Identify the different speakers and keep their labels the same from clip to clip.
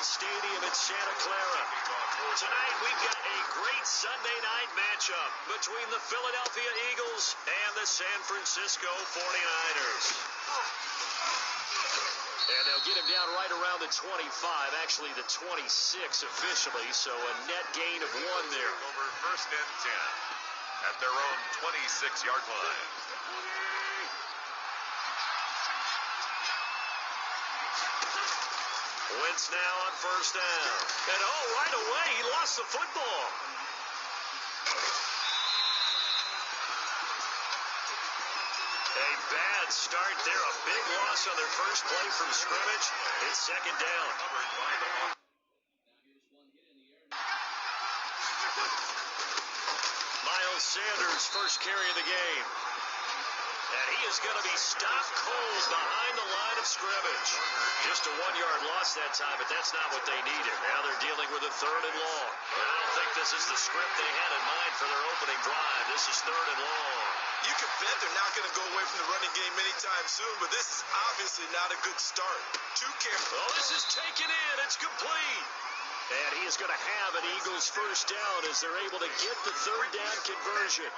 Speaker 1: Stadium in Santa Clara. Tonight we've got a great Sunday night matchup between the Philadelphia Eagles and the San Francisco 49ers. And they'll get him down right around the 25, actually the 26 officially, so a net gain of 1 there.
Speaker 2: Over first and 10 at their own 26-yard line.
Speaker 1: Wentz now on first down. And right away, he lost the football. A bad start there. A big loss on their first play from scrimmage. It's second down. Miles Sanders, first carry of the game. And he is going to be stopped cold behind the line of scrimmage. Just a 1-yard loss that time, but that's not what they needed. Now they're dealing with a 3rd and long. I don't think this is the script they had in mind for their opening drive. This is 3rd and long.
Speaker 3: You can bet they're not going to go away from the running game anytime soon, but this is obviously not a good start.
Speaker 1: Oh, this is taken in. It's complete. And he is going to have an Eagles first down as they're able to get the 3rd down conversion.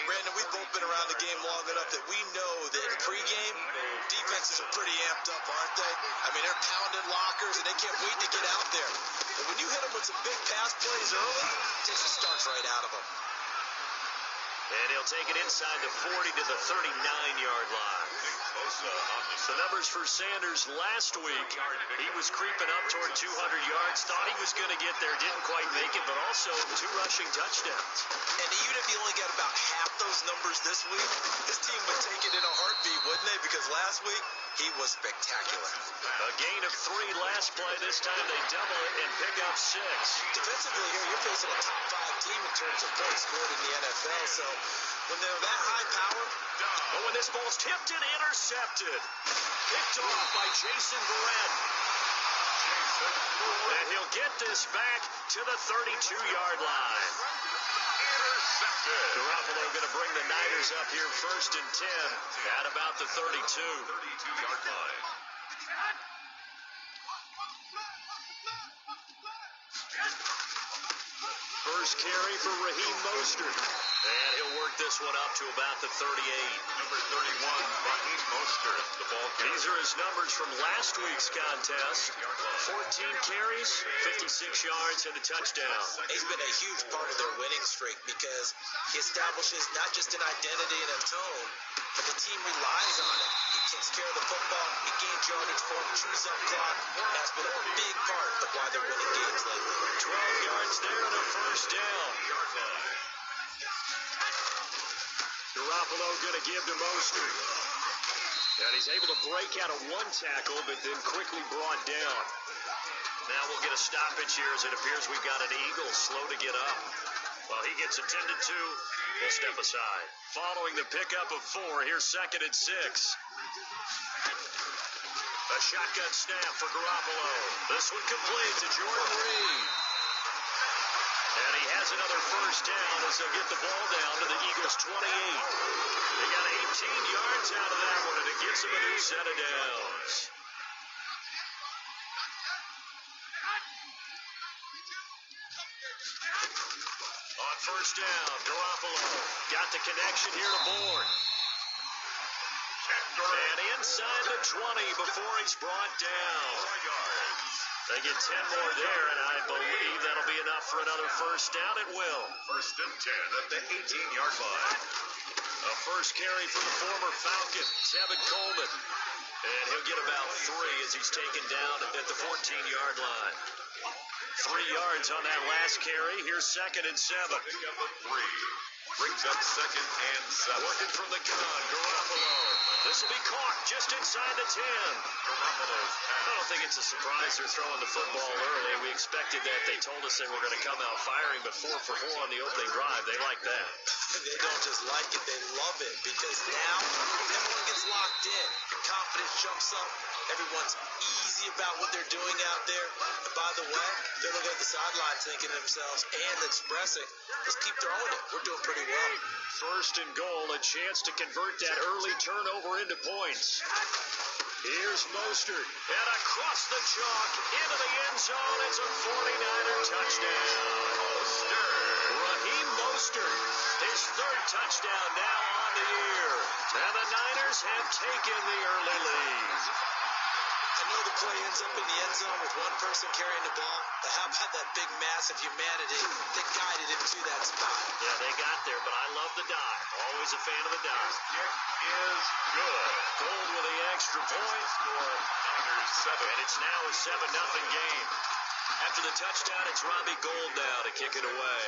Speaker 3: Brandon, we've both been around the game long enough that we know that in pregame, defenses are pretty amped up, aren't they? I mean, they're pounding lockers, and they can't wait to get out there. And when you hit them with some big pass plays early, it just starts right out of them.
Speaker 1: And he'll take it inside the 40 to the 39-yard line. The numbers for Sanders last week, he was creeping up toward 200 yards, thought he was going to get there, didn't quite make it, but also 2 rushing touchdowns.
Speaker 3: And even if he only got about half those numbers this week, his team would take it in a heartbeat, wouldn't they? Because last week, he was spectacular.
Speaker 1: A gain of 3 last play. This time they double it and pick up 6.
Speaker 3: Defensively here, you're facing a top 5 team in terms of points scored in the NFL, so when they're that high power.
Speaker 1: Oh, and this ball's tipped and intercepted. Picked off by Jason Verrett. And he'll get this back to the 32-yard line.
Speaker 2: Intercepted.
Speaker 1: Garoppolo going to bring the Niners up here first and 10 at about the 32.
Speaker 2: 32-yard line.
Speaker 1: First carry for Raheem Mostert. And he'll work this one up to about the 38.
Speaker 2: Number 31, Raheem Mostert, the ball carrier.
Speaker 1: These are his numbers from last week's contest. 14 carries, 56 yards, and a touchdown.
Speaker 3: He's been a huge part of their winning streak because he establishes not just an identity and a tone, but the team relies on it. He takes care of the football, he gains yardage for him, chews up clock, and that's been a big part of why they're winning games lately.
Speaker 1: 12 yards there and a first down. Garoppolo going to give to Mostert. And he's able to break out of 1 tackle, but then quickly brought down. Now we'll get a stoppage here as it appears we've got an Eagle slow to get up. While he gets attended to, we'll step aside. Following the pickup of 4, here's 2nd and 6. A shotgun snap for Garoppolo. This one complete to Jordan Reed. And he has another first down as they'll get the ball down to the Eagles' 28. They got 18 yards out of that one, and it gives them a new set of downs. On first down, Garoppolo got the connection here to Bourne. And inside the 20 before he's brought down. They get 10 more there, and I believe that'll be enough for another first down. It will.
Speaker 2: First and 10 at the 18-yard line.
Speaker 1: A first carry for the former Falcon, Tevin Coleman. And he'll get about 3 as he's taken down at the 14-yard line. 3 yards on that last carry. Here's 2nd and 7.
Speaker 2: Pickup of 3. Brings up 2nd and 7.
Speaker 1: Working from the gun, Garoppolo. This will be caught just inside the 10.
Speaker 2: Garoppolo's
Speaker 1: I don't think it's a surprise they're throwing the football early. We expected that. They told us they were going to come out firing, but 4 for 4 on the opening drive. They like that.
Speaker 3: They don't just like it, they love it, because now everyone gets locked in. Confidence jumps up. Everyone's easy about what they're doing out there. And by the way, they're looking at the sideline thinking to themselves and expressing, let's keep throwing it. We're doing pretty well.
Speaker 1: First and goal, a chance to convert that early turnover into points. Here's Mostert, and across the chalk, into the end zone. It's a 49er touchdown. Raheem Mostert, his third touchdown now on the year. And the Niners have taken the early lead.
Speaker 3: I know the play ends up in the end zone with one person carrying the ball, but how about that big mass of humanity that guided him to that spot?
Speaker 1: Yeah, they got there, but I love the dive. Always a fan of the dive.
Speaker 2: Kick is good.
Speaker 1: Gold with the extra point.
Speaker 2: Score Niners 7.
Speaker 1: And it's now a 7-0 game. After the touchdown, it's Robbie Gould now to kick it away.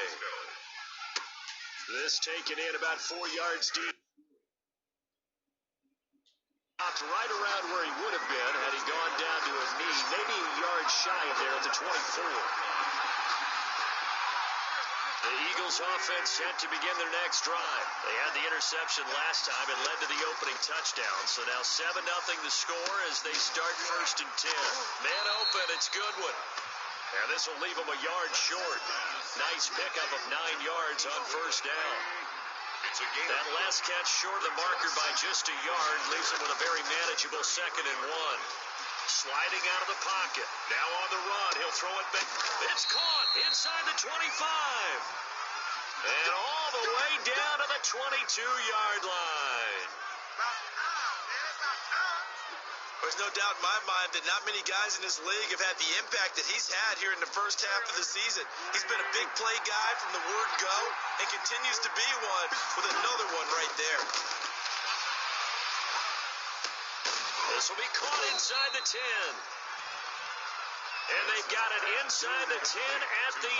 Speaker 1: This taken in about 4 yards deep. Right around where he would have been had he gone down to a knee, maybe a yard shy of there at the 24. The Eagles offense set to begin their next drive. They had the interception last time and led to the opening touchdown. So now 7-0 the score as they start 1st and 10. Man open, it's Goodwin. And this will leave them a yard short. Nice pickup of 9 yards on 1st down. That last catch short of the marker by just a yard leaves him with a very manageable 2nd and 1. Sliding out of the pocket. Now on the run. He'll throw it back. It's caught inside the 25. And all the way down to the 22-yard line.
Speaker 3: There's no doubt in my mind that not many guys in this league have had the impact that he's had here in the first half of the season. He's been a big play guy from the word go and continues to be one with another one right there.
Speaker 1: This will be caught inside the 10. And they've got it inside the 10 at the 8.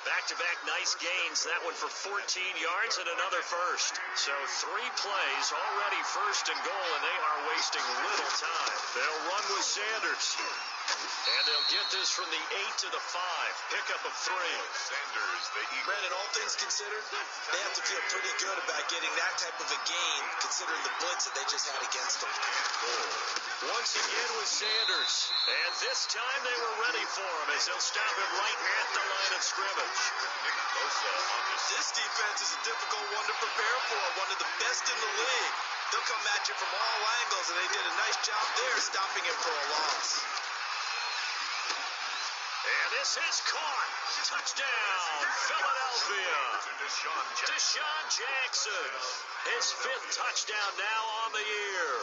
Speaker 1: Back-to-back nice gains. That one for 14 yards and another first. So 3 plays already 1st and goal, and they are wasting little time. They'll run with Sanders. And they'll get this from the 8 to the 5. Pickup of 3.
Speaker 2: Sanders, the Eagles.
Speaker 3: Brandon, all things considered, they have to feel pretty good about getting that type of a gain, considering the blitz that they just had against them.
Speaker 1: Once again with Sanders. And this time they were ready for him as they'll stop him right at the line of scrimmage.
Speaker 3: This defense is a difficult one to prepare for, one of the best in the league. They'll come at you from all angles, and they did a nice job there stopping him for a loss.
Speaker 1: And this is caught. Touchdown, Philadelphia. Deshaun Jackson. His 5th touchdown now on the year.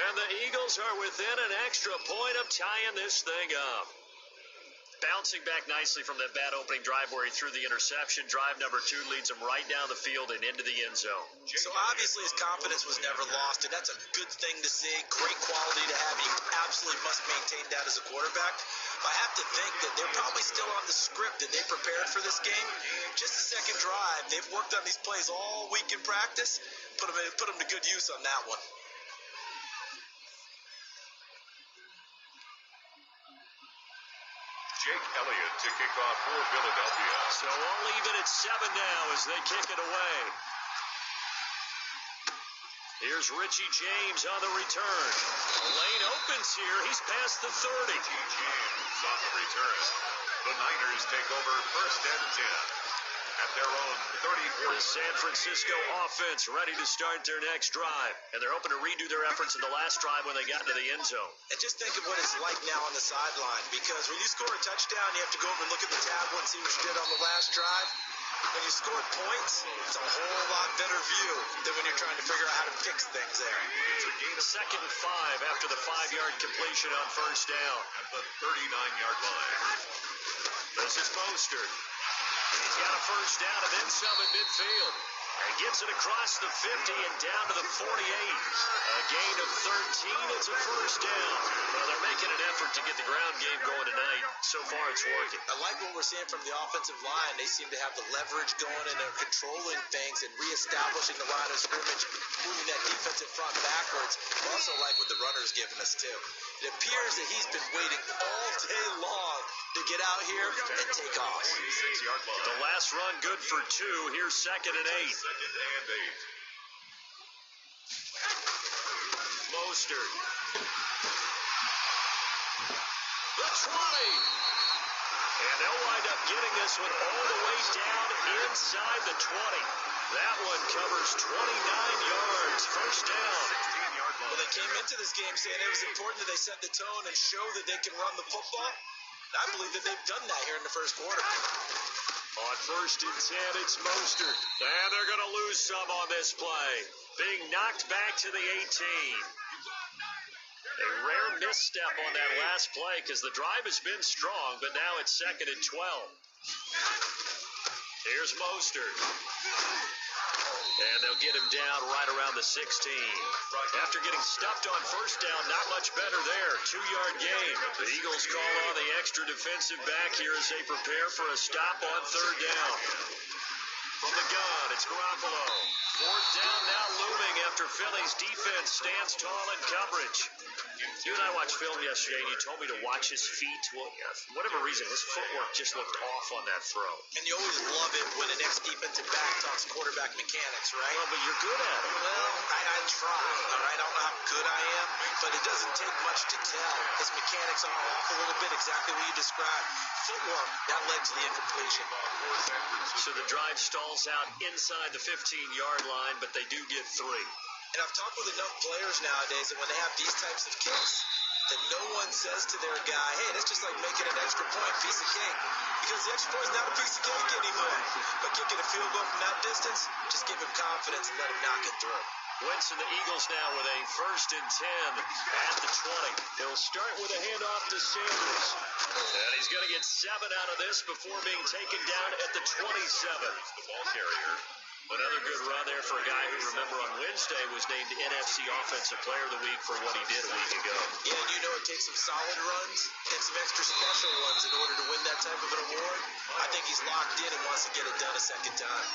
Speaker 1: And the Eagles are within an extra point of tying this thing up. Bouncing back nicely from that bad opening drive where he threw the interception. Drive number 2 leads him right down the field and into the end zone.
Speaker 3: So obviously his confidence was never lost, and that's a good thing to see. Great quality to have. You absolutely must maintain that as a quarterback. But I have to think that they're probably still on the script and they prepared for this game. Just the second drive, they've worked on these plays all week in practice. Put them to good use on that one.
Speaker 2: Jake Elliott to kick off for Philadelphia.
Speaker 1: So all even at 7 now as they kick it away. Here's Richie James on the return. The lane opens here. He's past the 30.
Speaker 2: Richie James on the return. The Niners take over 1st and 10 at their own 34.
Speaker 1: The San Francisco offense ready to start their next drive. And they're hoping to redo their efforts in the last drive when they got into the end zone.
Speaker 3: And just think of what it's like now on the sideline, because when you score a touchdown, you have to go over and look at the tablet and see what you did on the last drive. When you scored points, it's a whole lot better view than when you're trying to figure out how to fix things there.
Speaker 2: It's a gain of
Speaker 1: 2nd and 5 after the 5-yard completion on 1st down.
Speaker 2: at the 39-yard line.
Speaker 1: This is Mostert. He's got a 1st down and then some at midfield. And gets it across the 50 and down to the 48. A gain of 13. It's a 1st down. Well, they're making an effort to get the ground game going tonight. So far, it's working.
Speaker 3: I like what we're seeing from the offensive line. They seem to have the leverage going and they're controlling things and reestablishing the line of scrimmage, moving that defensive front backwards. I also like what the runner's giving us, too. It appears that he's been waiting all day long to get out here and take off.
Speaker 2: 26-yard line.
Speaker 1: The last run good for 2. Here's 2nd and 8.
Speaker 2: 2nd and 8.
Speaker 1: Mostert. The 20. And they'll wind up getting this one all the way down inside the 20. That one covers 29 yards. 1st down.
Speaker 2: 16-yard line.
Speaker 3: Well, they came into this game saying it was important that they set the tone and show that they can run the football. I believe that they've done that here in the first quarter.
Speaker 1: On 1st and 10, it's Mostert. And they're going to lose some on this play. Being knocked back to the 18. A rare misstep on that last play because the drive has been strong, but now it's 2nd and 12. Here's Mostert. And they'll get him down right around the 16. After getting stuffed on 1st down, not much better there. 2-yard gain. The Eagles call on the extra defensive back here as they prepare for a stop on 3rd down. From the gun, it's Garoppolo. 4th down now looming after Philly's defense stands tall in coverage. You and I watched film yesterday, and you told me to watch his feet. Well, for whatever reason, his footwork just looked off on that throw.
Speaker 3: And you always love it when an ex-defensive back talks quarterback mechanics, right?
Speaker 1: Well, but you're good at it.
Speaker 3: Well, I try, all right? I don't know how good I am, but it doesn't take much to tell. His mechanics are off a little bit, exactly what you described. Footwork, that led to the incompletion.
Speaker 1: So the drive stalls out inside the 15-yard line, but they do get 3.
Speaker 3: And I've talked with enough players nowadays that when they have these types of kicks, that no one says to their guy, hey, that's just like making an extra point, piece of cake. Because the extra point is not a piece of cake anymore. But kicking a field goal from that distance, just give him confidence and let him knock it through.
Speaker 1: Wentz and the Eagles now with a 1st and 10 at the 20. They'll start with a handoff to Sanders. And he's going to get 7 out of this before being taken down at the 27.
Speaker 2: The ball carrier.
Speaker 1: Another good run there for a guy who, remember, on Wednesday was named NFC Offensive Player of the Week for what he did a week ago.
Speaker 3: Yeah, and you know it takes some solid runs and some extra special ones in order to win that type of an award. I think he's locked in and wants to get it done a second time.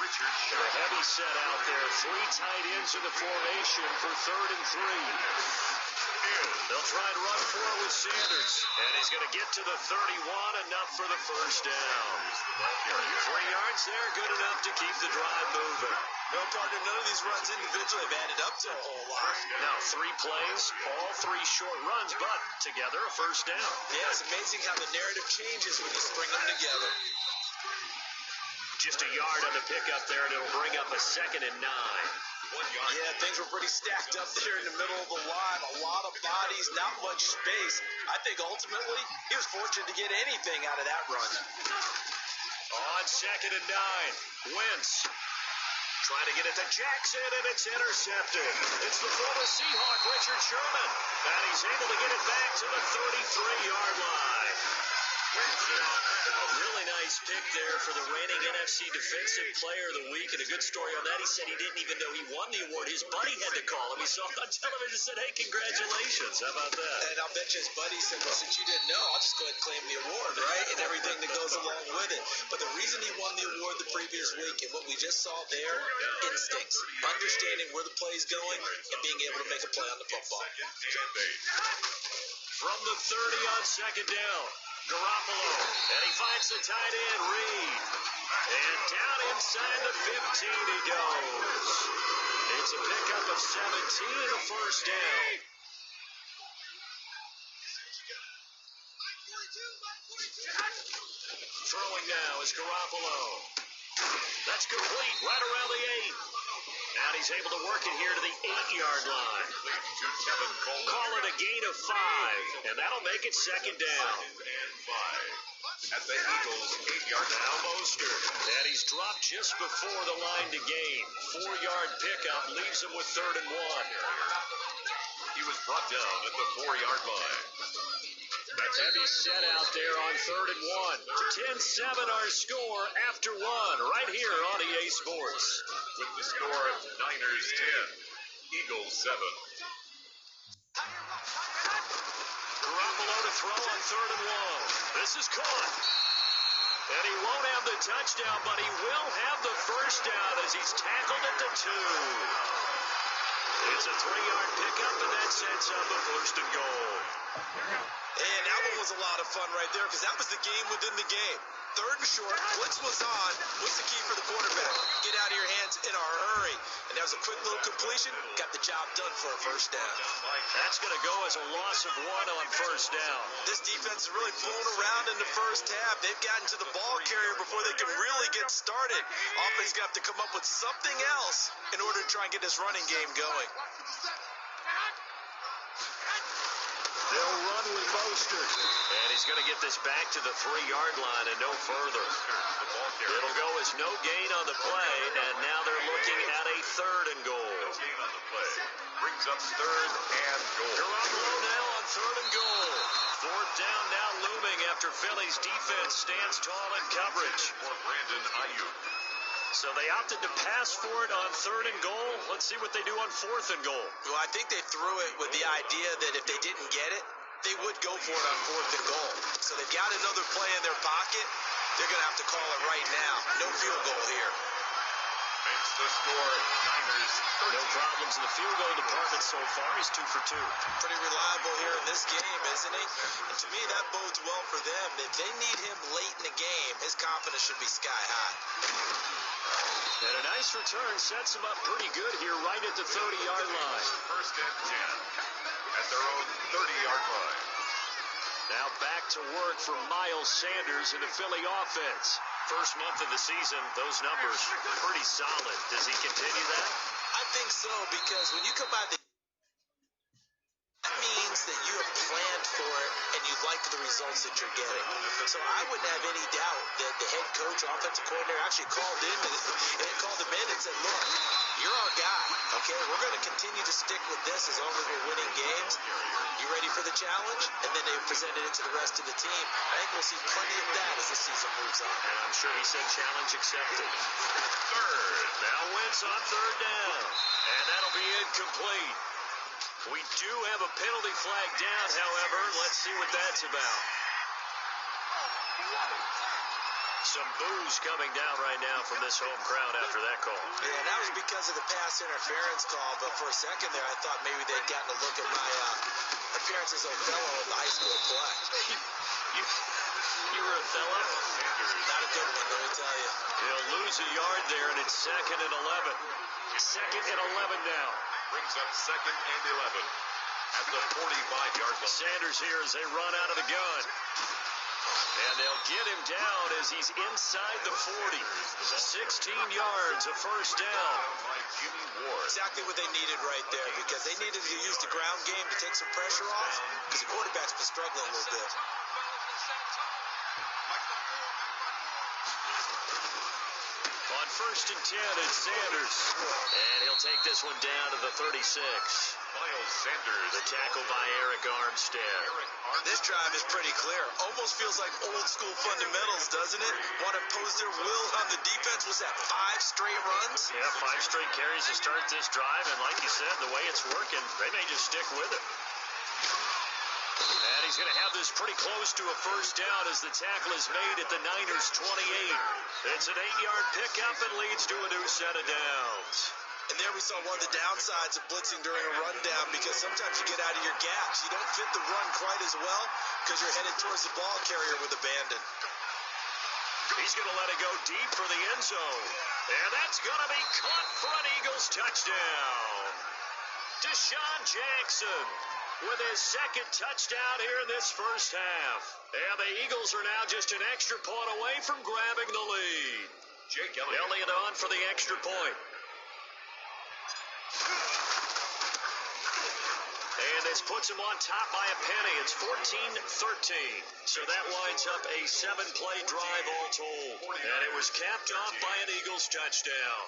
Speaker 1: And a heavy set out there. 3 tight ends in the formation for 3rd and 3. They'll try and run for it with Sanders. And he's going to get to the 31, enough for the 1st down. 3 yards there, good enough to keep the drive moving.
Speaker 3: No, partner, none of these runs individually have added up to a whole lot.
Speaker 1: Now 3 plays, all 3 short runs, but together a 1st down.
Speaker 3: Yeah, it's amazing how the narrative changes when you string them together.
Speaker 1: Just a yard on the pickup there, and it'll bring up a 2nd and 9.
Speaker 2: 1 yard.
Speaker 3: Yeah, things were pretty stacked up there in the middle of the line. A lot of bodies, not much space. I think ultimately he was fortunate to get anything out of that run.
Speaker 1: On 2nd and 9, Wentz trying to get it to Jackson, and it's intercepted. It's the former Seahawk, Richard Sherman, and he's able to get it back to the 33-yard line. Really nice pick there for the reigning NFC Defensive Player of the Week, and a good story on that. He said he didn't even know he won the award. His buddy had to call him. He saw it on television and said, hey, congratulations. How about that?
Speaker 3: And I'll bet you his buddy said, well, since you didn't know, I'll just go ahead and claim the award, right? And everything that goes along with it. But the reason he won the award the previous week and what we just saw there, instincts, understanding where the play is going and being able to make a play on the football.
Speaker 1: From the 30 on 2nd down, Garoppolo, and he finds the tight end, Reed. And down inside the 15 he goes. It's a pickup of 17 and a 1st down. Throwing now is Garoppolo. That's complete, right around the 8. And he's able to work it here to the 8-yard line. Call it a gain of 5, and that'll make it 2nd down.
Speaker 2: At the Eagles' 8-yard line.
Speaker 1: Now Mostert, and he's dropped just before the line to gain. 4-yard pickup leaves him with 3rd and 1.
Speaker 2: He was brought down at the 4-yard line.
Speaker 1: That's heavy set out there on 3rd and 1. 10-7 our score after 1, right here on EA Sports.
Speaker 2: With the score of Niners 10, Eagles 7.
Speaker 1: Garoppolo to throw on 3rd and 1. This is caught. And he won't have the touchdown, but he will have the 1st down as he's tackled at the 2. It's a 3-yard pickup, and that sets up a 1st and goal.
Speaker 3: And that one was a lot of fun right there because that was the game within the game. 3rd and short, blitz was on. What's the key for the quarterback? Get out of your hands in a hurry. And that was a quick little completion. Got the job done for a 1st down.
Speaker 1: That's going to go as a loss of 1 on 1st down.
Speaker 3: This defense has really flown around in the first half. They've gotten to the ball carrier before they can really get started. Offense going to have to come up with something else in order to try and get this running game going.
Speaker 1: Mostert. And he's going to get this back to the 3-yard line and no further. It'll go as no gain on the play, and now they're looking at a 3rd and goal.
Speaker 2: No gain on the play. Brings up 3rd and goal.
Speaker 1: Garoppolo now on 3rd and goal. 4th down now looming after Philly's defense stands tall in coverage.
Speaker 2: For Brandon Ayuk.
Speaker 1: So they opted to pass for it on 3rd and goal. Let's see what they do on 4th and goal.
Speaker 3: Well, I think they threw it with the idea that if they didn't get it, they would go for it on 4th and goal. So they've got another play in their pocket. They're going to have to call it right now. No field goal here.
Speaker 2: Makes the score Niners 13.
Speaker 1: No problems in the field goal department so far. He's 2 for 2.
Speaker 3: Pretty reliable here in this game, isn't he? And to me, that bodes well for them. If they need him late in the game, his confidence should be sky high.
Speaker 1: And a nice return sets him up pretty good here right at the 30-yard line.
Speaker 2: 1st and 10 at their own 30-yard line.
Speaker 1: Now back to work for Miles Sanders in the Philly offense. First month of the season, those numbers pretty solid. Does he continue that?
Speaker 3: I think so, because when you come out the that means that you have planned for it and you like the results that you're getting. So I wouldn't have any doubt that the head coach, offensive coordinator, actually called him in and said, look, you're our guy, okay? We're going to continue to stick with this as long as we're winning games. You ready for the challenge? And then they presented it to the rest of the team. I think we'll see plenty of that as the season moves on.
Speaker 1: And I'm sure he said challenge accepted. 3rd. Now Wentz on 3rd down. And that'll be incomplete. We do have a penalty flag down, however. Let's see what that's about. Some boos coming down right now from this home crowd after that call.
Speaker 3: Yeah, that was because of the pass interference call, but for a second there, I thought maybe they'd gotten a look at my appearance as Othello in the high school play.
Speaker 1: You were Othello?
Speaker 3: Not a good one, let me tell you.
Speaker 1: He'll lose a yard there, and it's 2nd and 11. 2nd and 11 now.
Speaker 2: Brings up 2nd and 11 at the 45-yard line.
Speaker 1: Sanders here as they run out of the gun. And they'll get him down as he's inside the 40. 16 yards, a 1st down.
Speaker 3: Exactly what they needed right there, because they needed to use the ground game to take some pressure off, because the quarterback's been struggling a little bit.
Speaker 1: On 1st and 10, it's Sanders. And he'll take this one down to the 36.
Speaker 2: Miles Sanders.
Speaker 1: The tackle by Eric Armstead.
Speaker 3: This drive is pretty clear. Almost feels like old school fundamentals, doesn't it? Want to impose their will on the defense. Was that 5 straight runs?
Speaker 1: Yeah, 5 straight carries to start this drive. And like you said, the way it's working, they may just stick with it. And he's going to have this pretty close to a 1st down as the tackle is made at the Niners' 28. It's an 8-yard pickup and leads to a new set of downs.
Speaker 3: And there we saw one of the downsides of blitzing during a rundown, because sometimes you get out of your gaps. You don't fit the run quite as well because you're headed towards the ball carrier with abandon.
Speaker 1: He's going to let it go deep for the end zone. And that's going to be caught for an Eagles touchdown. Deshaun Jackson with his 2nd touchdown here in this 1st half. And the Eagles are now just an extra point away from grabbing the lead.
Speaker 2: Jake
Speaker 1: Elliott on for the extra point. And this puts him on top by a penny. It's 14-13. So that winds up a 7-play drive all told. And it was capped off by an Eagles touchdown.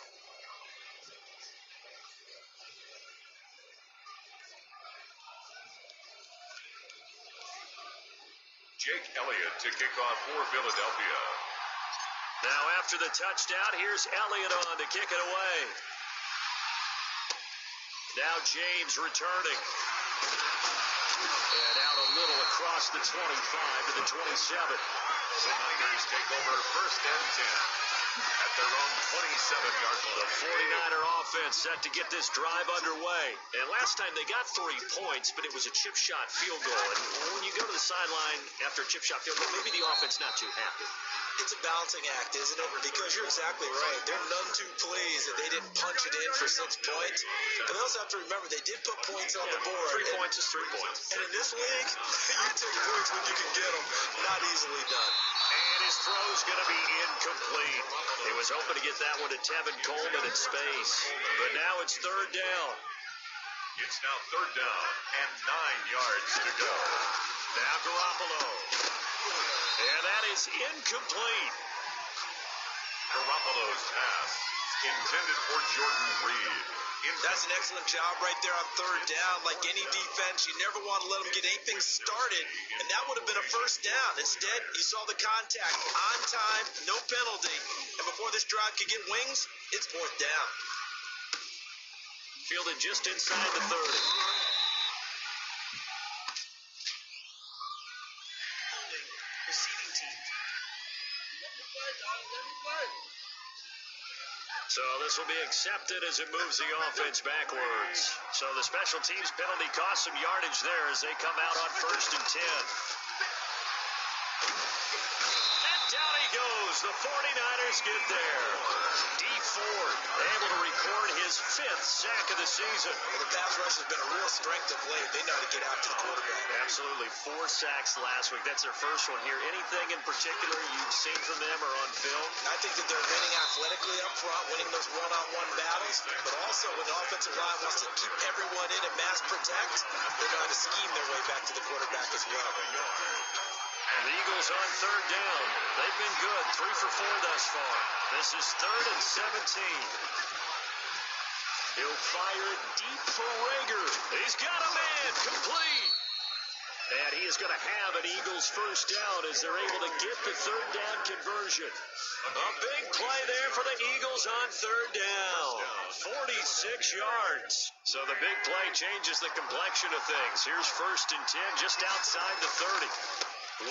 Speaker 2: Jake Elliott to kick off for Philadelphia.
Speaker 1: Now after the touchdown, here's Elliott on to kick it away. Now James returning. And out a little across the 25 to the 27.
Speaker 2: The Niners take over 1st and 10 at their own 27-yard line.
Speaker 1: The 49er offense set to get this drive underway. And last time they got 3 points, but it was a chip shot field goal. And when you go to the sideline after a chip shot field goal, maybe the offense not too happy.
Speaker 3: It's a balancing act, isn't it? Because you're exactly right. They're none too pleased that they didn't punch it in for 6 points. But they also have to remember they did put points on the board.
Speaker 1: 3 points is 3 points.
Speaker 3: And in this league, you take points when you can get them. Not easily done.
Speaker 1: And his throw's going to be incomplete. He was hoping to get that one to Tevin Coleman in space. But now it's 3rd down.
Speaker 2: It's now third down and 9 yards to go.
Speaker 1: Now Garoppolo. And that is incomplete.
Speaker 2: Garoppolo's pass intended for Jordan Reed.
Speaker 3: That's an excellent job right there on third down. Like any defense, you never want to let them get anything started, and that would have been a first down. Instead, you saw the contact on time, no penalty, and before this drive could get wings, it's fourth down.
Speaker 1: Fielded just inside the 30. Receiving team. So this will be accepted as it moves the offense backwards. So the special teams penalty cost some yardage there as they come out on 1st and 10. And down he goes. The 49ers get there. D Ford able to record his 5th sack of the season.
Speaker 3: Well, the pass rush has been a real strength of late. They know how to get out to the quarterback.
Speaker 1: Absolutely. 4 sacks last week. That's their first one here. Anything in particular you've seen from them or on film?
Speaker 3: I think that they're winning athletically up front, winning those one-on-one battles, but also when the offensive line wants to keep everyone in and mass protect, they know how to scheme their way back to the quarterback as well.
Speaker 1: The Eagles on 3rd down. They've been good. 3 for 4 thus far. This is 3rd and 17. He'll fire it deep for Rager. He's got a man. Complete. And he is going to have an Eagles first down as they're able to get the 3rd down conversion. A big play there for the Eagles on 3rd down. 46 yards. So the big play changes the complexion of things. Here's 1st and 10 just outside the 30.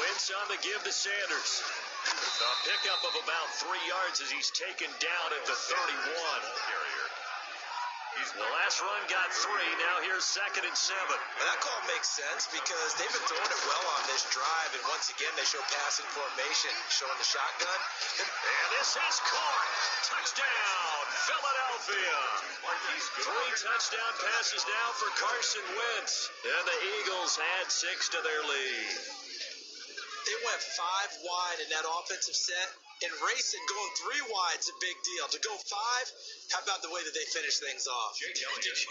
Speaker 1: Wentz on the give to Sanders. A pickup of about 3 yards as he's taken down at the 31. The last run got 3. Now here's 2nd and 7.
Speaker 3: Well, that call makes sense because they've been throwing it well on this drive, and once again they show passing formation, showing the shotgun.
Speaker 1: And this is caught. Touchdown, Philadelphia. 3 touchdown passes now for Carson Wentz. And the Eagles add 6 to their lead.
Speaker 3: They went 5 wide in that offensive set, and racing going 3 wide's a big deal. To go 5, how about the way that they finish things off?
Speaker 1: Did you just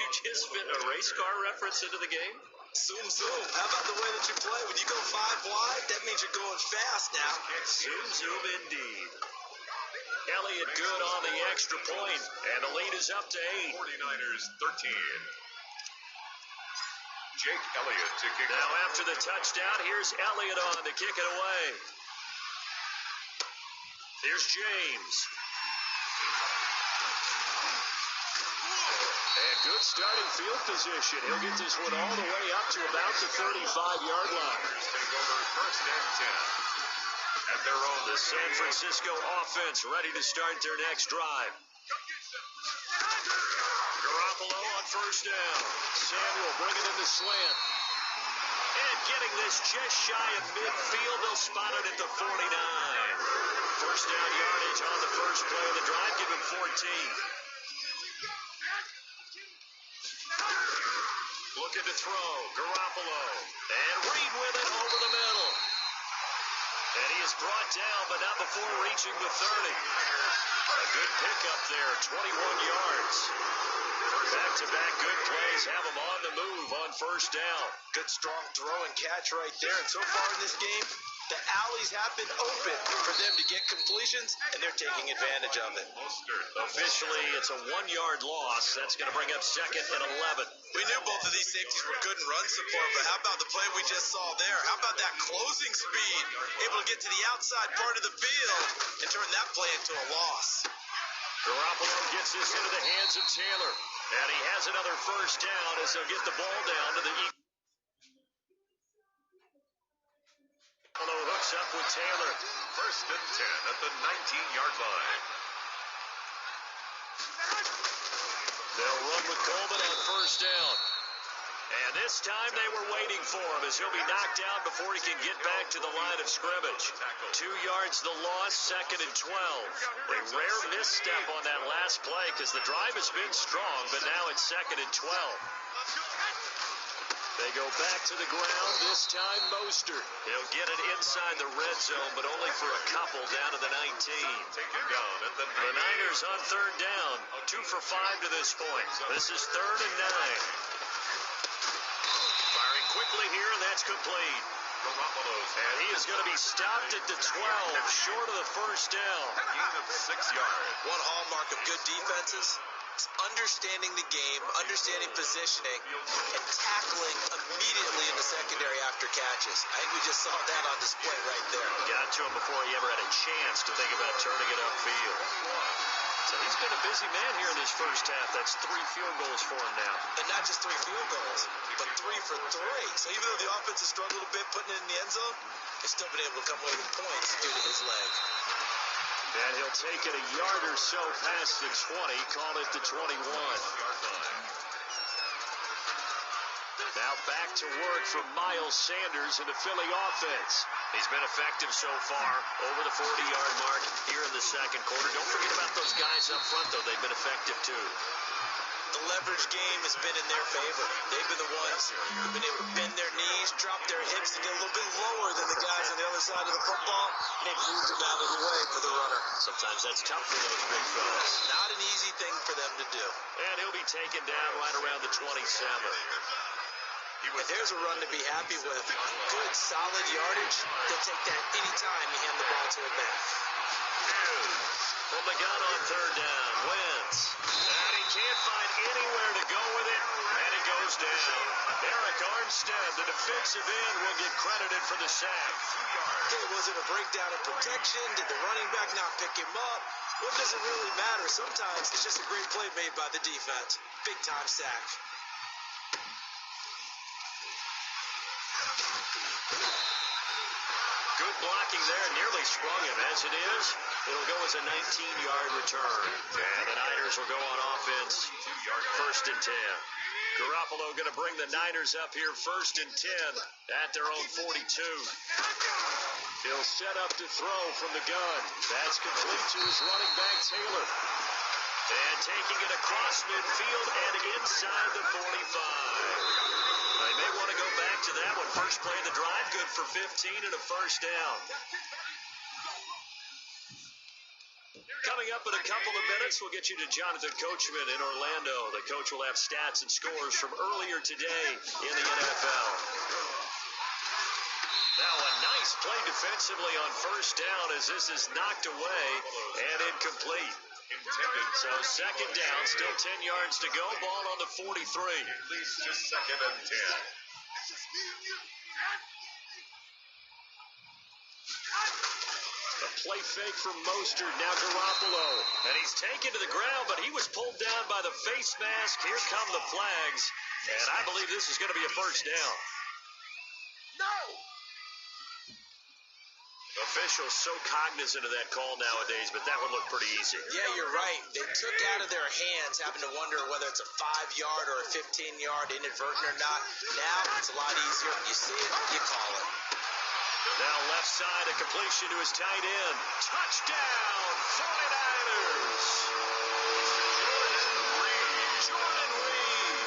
Speaker 1: fit a race car reference into the game?
Speaker 3: Zoom, zoom. How about the way that you play? When you go 5 wide, that means you're going fast now.
Speaker 1: Zoom, zoom indeed. Elliott good on the extra point, and the lead is up to 8.
Speaker 2: 49ers 13. Jake Elliott to kick
Speaker 1: now
Speaker 2: off.
Speaker 1: After the touchdown, here's Elliott on to kick it away. Here's James. And good starting field position. He'll get this one all the way up to about the 35-yard line.
Speaker 2: Take over 1st and 10. At their own.
Speaker 1: The San Francisco offense ready to start their next drive. Garoppolo on 1st down. Samuel bringing in the slant. And getting this just shy of midfield. They'll spot it at the 49. 1st down yardage on the first play of the drive. Give him 14. Looking to throw. Garoppolo. And Reed with it over the middle. And he is brought down, but not before reaching the 30. A good pickup there, 21 yards. Back-to-back good plays have him on the move on 1st down.
Speaker 3: Good strong throw and catch right there. And so far in this game, the alleys have been open for them to get completions, and they're taking advantage of it.
Speaker 1: Officially, it's a 1-yard loss. That's going to bring up 2nd and 11.
Speaker 3: We knew both of these safeties were good in run support, but how about the play we just saw there? How about that closing speed? Able to get to the outside part of the field and turn that play into a loss.
Speaker 1: Garoppolo gets this into the hands of Taylor. And he has another 1st down as they'll get the ball down to the Eagles. Hooks up with Taylor.
Speaker 2: 1st and 10 at the 19-yard line.
Speaker 1: They'll run with Coleman on 1st down. And this time they were waiting for him as he'll be knocked down before he can get back to the line of scrimmage. 2 yards the loss, 2nd and 12. A rare misstep on that last play because the drive has been strong, but now it's 2nd and 12. They go back to the ground, this time Mostert. He'll get it inside the red zone, but only for a couple down to the 19.
Speaker 2: Taken down at the
Speaker 1: The Niners on third down, 2 for 5 to this point. This is 3rd and 9. Firing quickly here, and that's complete. And he is going to be stopped at the 12, short of the first down.
Speaker 2: Gain of 6 yards.
Speaker 3: One hallmark of good defenses is understanding the game, understanding positioning, and tackling immediately in the secondary after catches. I think we just saw that on display right there.
Speaker 1: Got to him before he ever had a chance to think about turning it upfield. So he's been a busy man here in this first half. That's 3 field goals for him now.
Speaker 3: And not just 3 field goals, but 3 for 3. So even though the offense has struggled a bit putting it in the end zone, they've still been able to come away with points due to his leg.
Speaker 1: And he'll take it a yard or so past the 20, call it the 21. Now back to work from Miles Sanders in the Philly offense. He's been effective so far, over the 40-yard mark here in the second quarter. Don't forget about those guys up front, though. They've been effective, too.
Speaker 3: The leverage game has been in their favor. They've been the ones who've been able to bend their knees, drop their hips, and get a little bit lower than the guys on the other side of the football, and they've moved them out of the way for the runner.
Speaker 1: Sometimes that's tough for those big fellas.
Speaker 3: Not an easy thing for them to do.
Speaker 1: And he'll be taken down right around the 27.
Speaker 3: And there's a run to be happy with. Good, solid yardage. They'll take that anytime you hand the ball to a back.
Speaker 1: From the gun on third down, Wentz. And he can't find anywhere to go with it, and it goes down. Eric Armstead, the defensive end, will get credited for the sack.
Speaker 3: Okay, was it a breakdown in protection? Did the running back not pick him up? What does it really matter? Sometimes it's just a great play made by the defense. Big-time sack.
Speaker 1: Good blocking there, nearly sprung him. As it is, it'll go as a 19-yard return. And the Niners will go on offense, 1st and 10. Garoppolo going to bring the Niners up here 1st and 10 at their own 42. He'll set up to throw from the gun. That's complete to his running back, Taylor. And taking it across midfield and inside the 45. They may want to go back to that one. First play of the drive, good for 15 and a first down. Coming up in a couple of minutes, we'll get you to Jonathan Coachman in Orlando. The coach will have stats and scores from earlier today in the NFL. Now a nice play defensively on first down as this is knocked away and incomplete. So second down, still 10 yards to go. Ball on the 43.
Speaker 2: At least just 2nd and 10.
Speaker 1: A play fake from Mostert, now Garoppolo. And he's taken to the ground, but he was pulled down by the face mask. Here come the flags. And I believe this is going to be a first down.
Speaker 3: No!
Speaker 1: Officials so cognizant of that call nowadays, but that one looked pretty easy.
Speaker 3: Yeah, you're right. They took out of their hands, having to wonder whether it's a 5-yard or a 15-yard inadvertent or not. Now it's a lot easier. You see it, you call it.
Speaker 1: Now left side, a completion to his tight end. Touchdown, 49ers! Jordan Reed,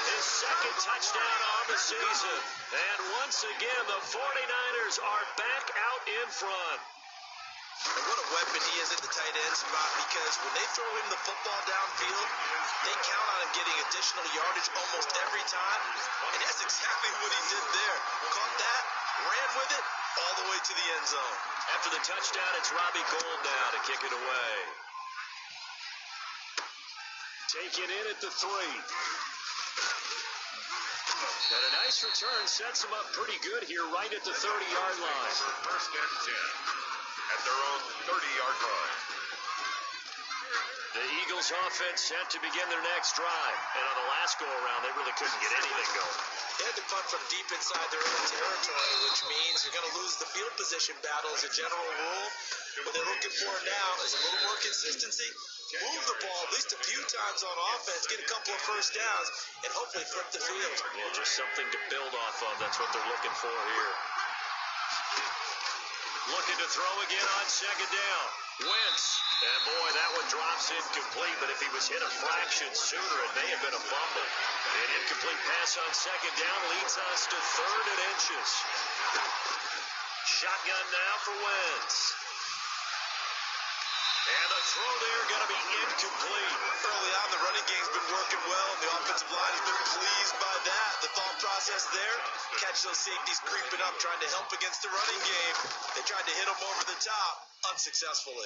Speaker 1: his second touchdown on the season. And once again, the 49ers are back out in front.
Speaker 3: And what a weapon he is at the tight end spot, because when they throw him the football downfield, they count on him getting additional yardage almost every time. And that's exactly what he did there. Caught that, ran with it, all the way to the end zone.
Speaker 1: After the touchdown, it's Robbie Gould now to kick it away. Taken in at the 3. And a nice return sets them up pretty good here right at the 30-yard line.
Speaker 2: 1st and 10 at their own 30-yard line.
Speaker 1: The Eagles offense set to begin their next drive. And on the last go-around, they really couldn't get anything going.
Speaker 3: They had to punt from deep inside their own territory, which means you're going to lose the field position battle as a general rule. What they're looking for now is a little more consistency. Move the ball at least a few times on offense, get a couple of first downs, and hopefully flip the field.
Speaker 1: Yeah, just something to build off of. That's what they're looking for here. Looking to throw again on second down. Wentz. And boy, that one drops incomplete, but if he was hit a fraction sooner, it may have been a fumble. An incomplete pass on second down leads us to third and inches. Shotgun now for Wentz. And the throw there going to be incomplete.
Speaker 3: Early on, the running game's been working well, and the offensive line has been pleased by that. The thought process there, catch those safeties creeping up, trying to help against the running game. They tried to hit them over the top, unsuccessfully.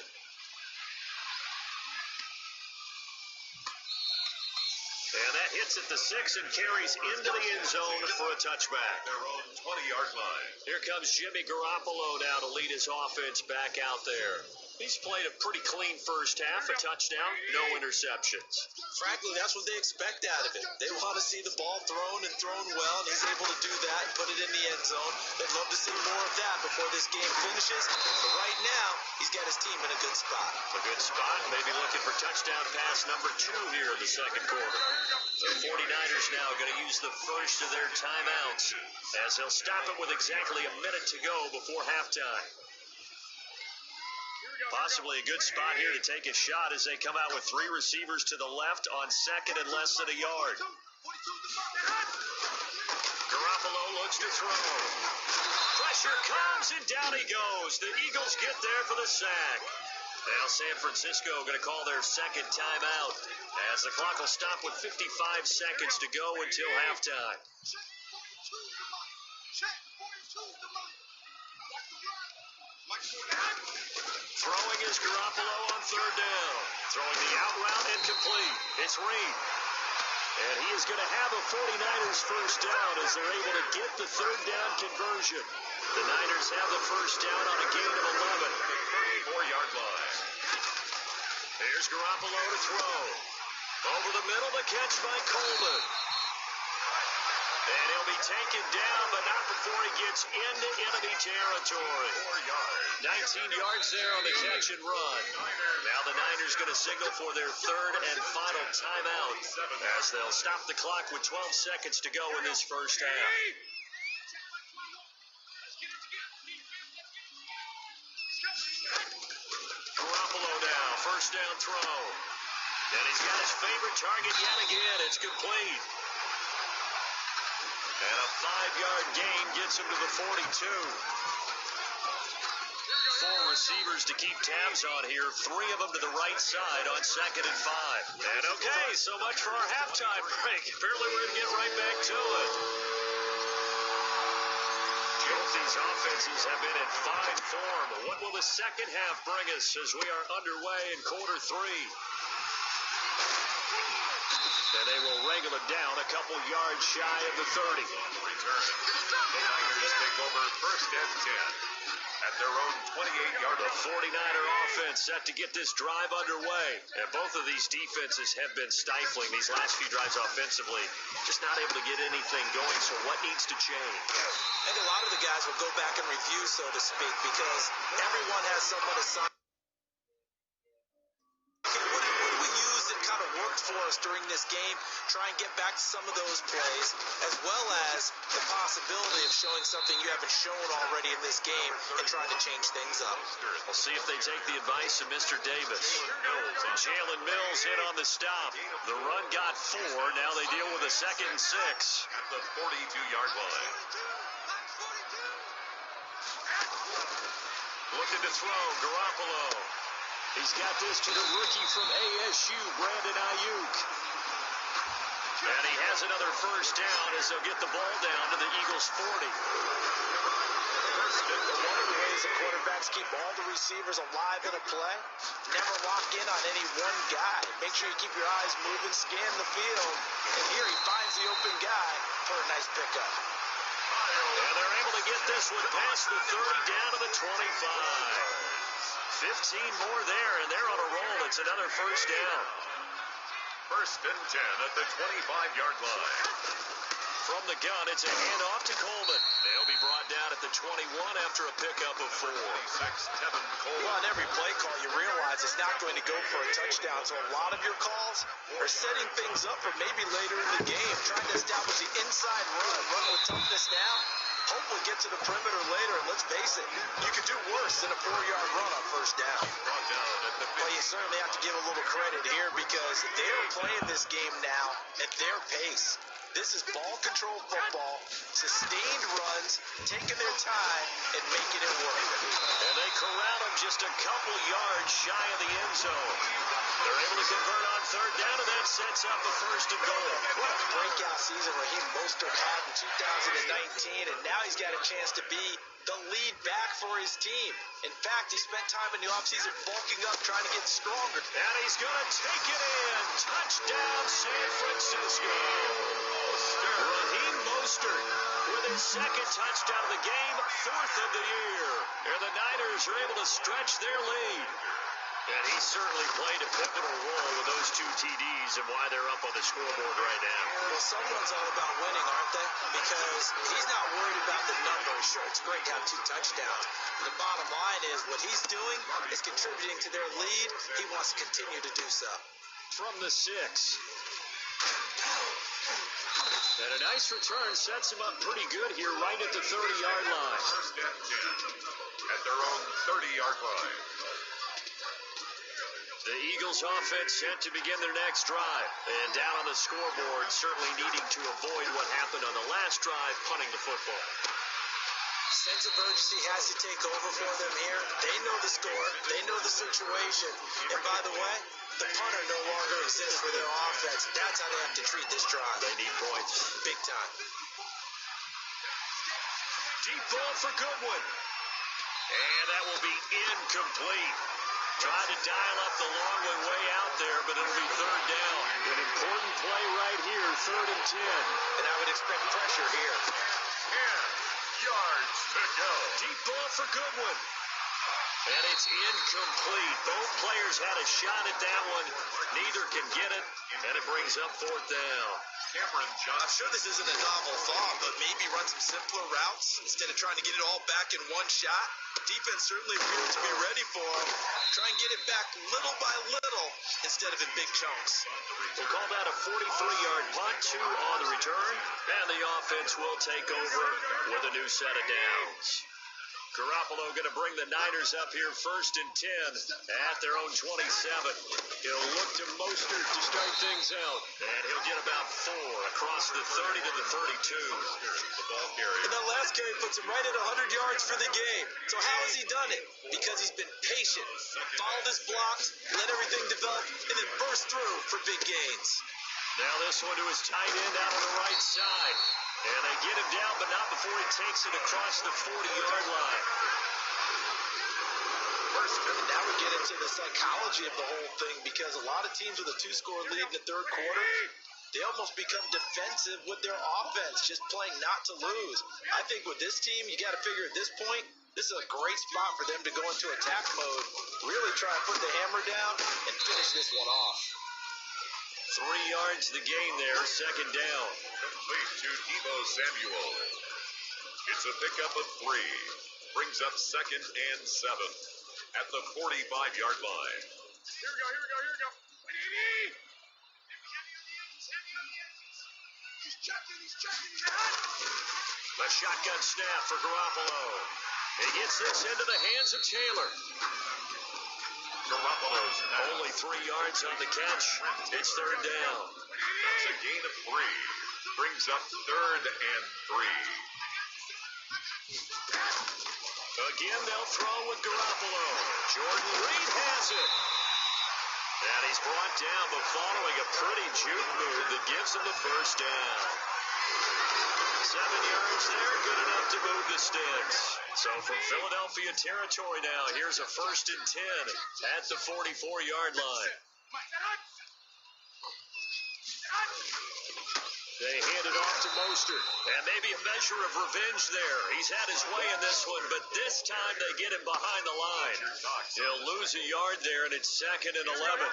Speaker 1: And that hits at the 6 and carries into the end zone for a touchback.
Speaker 2: Their own 20-yard line.
Speaker 1: Here comes Jimmy Garoppolo now to lead his offense back out there. He's played a pretty clean first half, a touchdown, no interceptions.
Speaker 3: Frankly, that's what they expect out of him. They want to see the ball thrown and thrown well, and he's able to do that and put it in the end zone. They'd love to see more of that before this game finishes. But right now, he's got his team in a good spot.
Speaker 1: A good spot, maybe looking for touchdown pass number 2 here in the second quarter. The 49ers now going to use the first of their timeouts as they'll stop it with exactly a minute to go before halftime. Possibly a good spot here to take a shot as they come out with 3 receivers to the left on second and less than a yard. Garoppolo looks to throw. Pressure comes and down he goes. The Eagles get there for the sack. Now San Francisco going to call their second timeout as the clock will stop with 55 seconds to go until halftime. Throwing is Garoppolo on third down. Throwing the out route incomplete. It's Reed. And he is going to have a 49ers first down as they're able to get the third down conversion. The Niners have the first down on a gain of 11.
Speaker 2: 34-yard line.
Speaker 1: Here's Garoppolo to throw. Over the middle, the catch by Coleman. And he'll be taken down, but not before he gets into enemy territory.
Speaker 2: 4 yards.
Speaker 1: 19 yards there on the catch and run. Now the Niners going to signal for their third and final timeout as they'll stop the clock with 12 seconds to go in this first half. Garoppolo now, first down throw. And he's got his favorite target yet again. It's complete. And a 5-yard gain gets him to the 42. 4 receivers to keep tabs on here. 3 of them to the right side on second and 5. And okay, so much for our halftime break. Apparently we're going to get right back to it. Both these offenses have been in fine form. What will the second half bring us as we are underway in quarter 3? And they will wrangle it down a couple yards shy of the 30.
Speaker 2: Return. The Niners take over first and 10 at their own 28-yard line.
Speaker 1: The 49er offense set to get this drive underway. And both of these defenses have been stifling these last few drives offensively. Just not able to get anything going, so what needs to change?
Speaker 3: And a lot of the guys will go back and review, so to speak, because everyone has someone assigned. What do we use that kind of worked for us during this game? Try and get back to some of those plays, as well as the possibility of showing something you haven't shown already in this game and trying to change things up.
Speaker 1: We'll see if they take the advice of Mr. Davis. And Jalen Mills in on the stop. The run got 4. Now they deal with a second and 6.
Speaker 2: At the 42-yard line.
Speaker 1: Looking to throw, Garoppolo. He's got this to the rookie from ASU, Brandon Ayuk. And he has another first down as they'll get the ball down to the Eagles' 40.
Speaker 3: One of the ways that quarterbacks keep all the receivers alive in a play, never lock in on any one guy. Make sure you keep your eyes moving, scan the field, and here he finds the open guy for a nice pickup.
Speaker 1: And they're able to get this one past the 30 down to the 25. 15 more there, and they're on a roll. It's another first down.
Speaker 2: First and 10 at the 25-yard line.
Speaker 1: From the gun, it's a handoff to Coleman. They'll be brought down at the 21 after a pickup of 4.
Speaker 2: 26, Tevin Coleman.
Speaker 3: Well, on every play call, you realize it's not going to go for a touchdown, so a lot of your calls are setting things up for maybe later in the game, trying to establish the inside run with toughness now, Hopefully get to the perimeter later, and let's face it, you could do worse than a 4-yard run on first down.
Speaker 2: Brought down at the
Speaker 3: But you certainly have to give a little credit here because they're playing this game now at their pace. This is ball control football, sustained runs, taking their time, and making it work.
Speaker 1: And they corral him just a couple yards shy of the end zone. They're able to convert on third down, and that sets up a first and goal.
Speaker 3: What a breakout season Raheem Mostert had in 2019, and now he's got a chance to be the lead back for his team. In fact, he spent time in the offseason bulking up, trying to get stronger.
Speaker 1: And he's going to take it in. Touchdown, San Francisco. Raheem Mostert with his second touchdown of the game, fourth of the year. And the Niners are able to stretch their lead. And he certainly played a pivotal role with those 2 TDs and why they're up on the scoreboard right now.
Speaker 3: Well, someone's all about winning, aren't they? Because he's not worried about the numbers. Sure, it's great to have 2 touchdowns. The bottom line is what he's doing is contributing to their lead. He wants to continue to do so.
Speaker 1: From the 6. And a nice return sets him up pretty good here right at the 30-yard line.
Speaker 2: first and 10 at their own 30-yard line.
Speaker 1: The Eagles offense set to begin their next drive. And down on the scoreboard, certainly needing to avoid what happened on the last drive, punting the football.
Speaker 3: Sense of urgency has to take over for them here. They know the score. They know the situation. And by the way, the punter no longer exists for their offense. That's how they have to treat this drive.
Speaker 1: They need points.
Speaker 3: Big time.
Speaker 1: Deep ball for Goodwin. And that will be incomplete. Trying to dial up the long way out there, but it'll be third down. An important play right here, 3rd and 10.
Speaker 3: And I would expect pressure here.
Speaker 2: 10 yards to go.
Speaker 1: Deep ball for Goodwin. And it's incomplete. Both players had a shot at that one. Neither can get it, and it brings up 4th down.
Speaker 2: Cameron Johnson.
Speaker 3: I'm sure this isn't a novel thought, but maybe run some simpler routes instead of trying to get it all back in one shot. Defense certainly appears to be ready for him. Try and get it back little by little instead of in big chunks.
Speaker 1: We'll call that a 43-yard punt, 2 on the return, and the offense will take over with a new set of downs. Garoppolo going to bring the Niners up here 1st and 10 at their own 27. He'll look to Mostert to start things out, and he'll get about 4 across the 30 to the 32.
Speaker 2: The ball carrier.
Speaker 3: And that last carry puts him right at 100 yards for the game. So how has he done it? Because he's been patient, followed his blocks, let everything develop, and then burst through for big gains.
Speaker 1: Now this one to his tight end out on the right side. And they get him down, but not before he takes it across the 40-yard line.
Speaker 3: And now we get into the psychology of the whole thing because a lot of teams with a 2-score lead in the 3rd quarter, they almost become defensive with their offense, just playing not to lose. I think with this team, you got to figure at this point, this is a great spot for them to go into attack mode, really try and put the hammer down and finish this one off.
Speaker 1: 3 yards the gain there, 2nd down.
Speaker 2: Complete to Deebo Samuel. It's a pickup of 3. Brings up 2nd and 7 at the 45-yard line. Here we go. He's checking.
Speaker 1: A shotgun snap for Garoppolo. He gets this into the hands of Taylor.
Speaker 2: Garoppolo's
Speaker 1: Only 3 yards on the catch. It's 3rd down.
Speaker 2: That's a gain of 3. Brings up 3rd and 3.
Speaker 1: Again, they'll throw with Garoppolo. Jordan Reed has it. And he's brought down, but following a pretty juke move that gives him the 1st down. 7 yards there, good enough to move the sticks. So from Philadelphia territory now, here's a 1st and 10 at the 44-yard line. They hand it off to Mostert, and maybe a measure of revenge there. He's had his way in this one, but this time they get him behind the line. He'll lose a yard there, and it's 2nd and 11.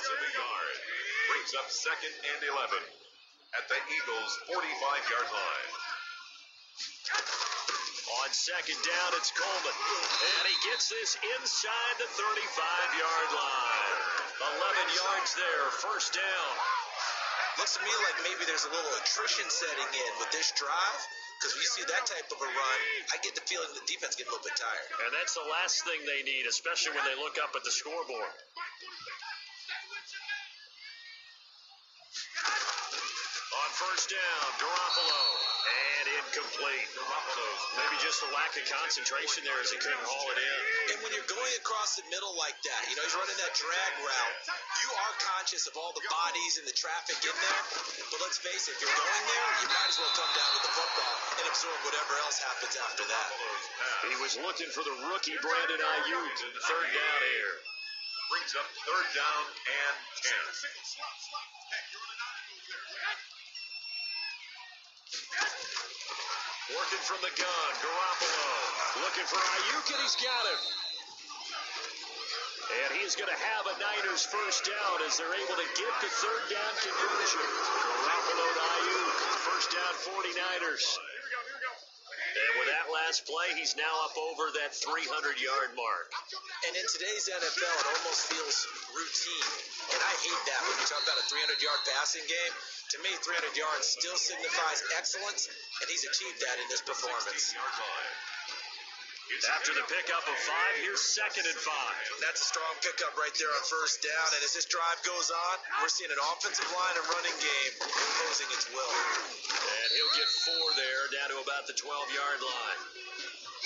Speaker 2: Brings up 2nd and 11 at the Eagles' 45-yard line.
Speaker 1: On 2nd down, it's Coleman, and he gets this inside the 35-yard line. 11 yards there, 1st down.
Speaker 3: Looks to me like maybe there's a little attrition setting in with this drive. Because when you see that type of a run, I get the feeling the defense get a little bit tired.
Speaker 1: And that's the last thing they need, especially when they look up at the scoreboard. On first down, Garoppolo. And incomplete. Maybe just a lack of concentration there as he couldn't haul it in.
Speaker 3: And when you're going across the middle like that, you know, he's running that drag route, you are conscious of all the bodies and the traffic in there. But let's face it, if you're going there, you might as well come down with the football and absorb whatever else happens after that.
Speaker 1: He was looking for the rookie Brandon Ayuk. Third down here.
Speaker 2: Brings up third down and 10.
Speaker 1: Working from the gun, Garoppolo. Looking for Ayuk, and he's got him. And he's going to have a Niners first down as they're able to get the third down conversion. Garoppolo to Ayuk. First down, 49ers. And with that last play, he's now up over that 300-yard mark.
Speaker 3: And in today's NFL, it almost feels routine. And I hate that when you talk about a 300-yard passing game. To me, 300 yards still signifies excellence, and he's achieved that in this performance.
Speaker 1: After the pickup of 5, here's second and 5.
Speaker 3: That's a strong pickup right there on first down. And as this drive goes on, we're seeing an offensive line and running game imposing its will.
Speaker 1: And he'll get 4 there, down to about the 12-yard line.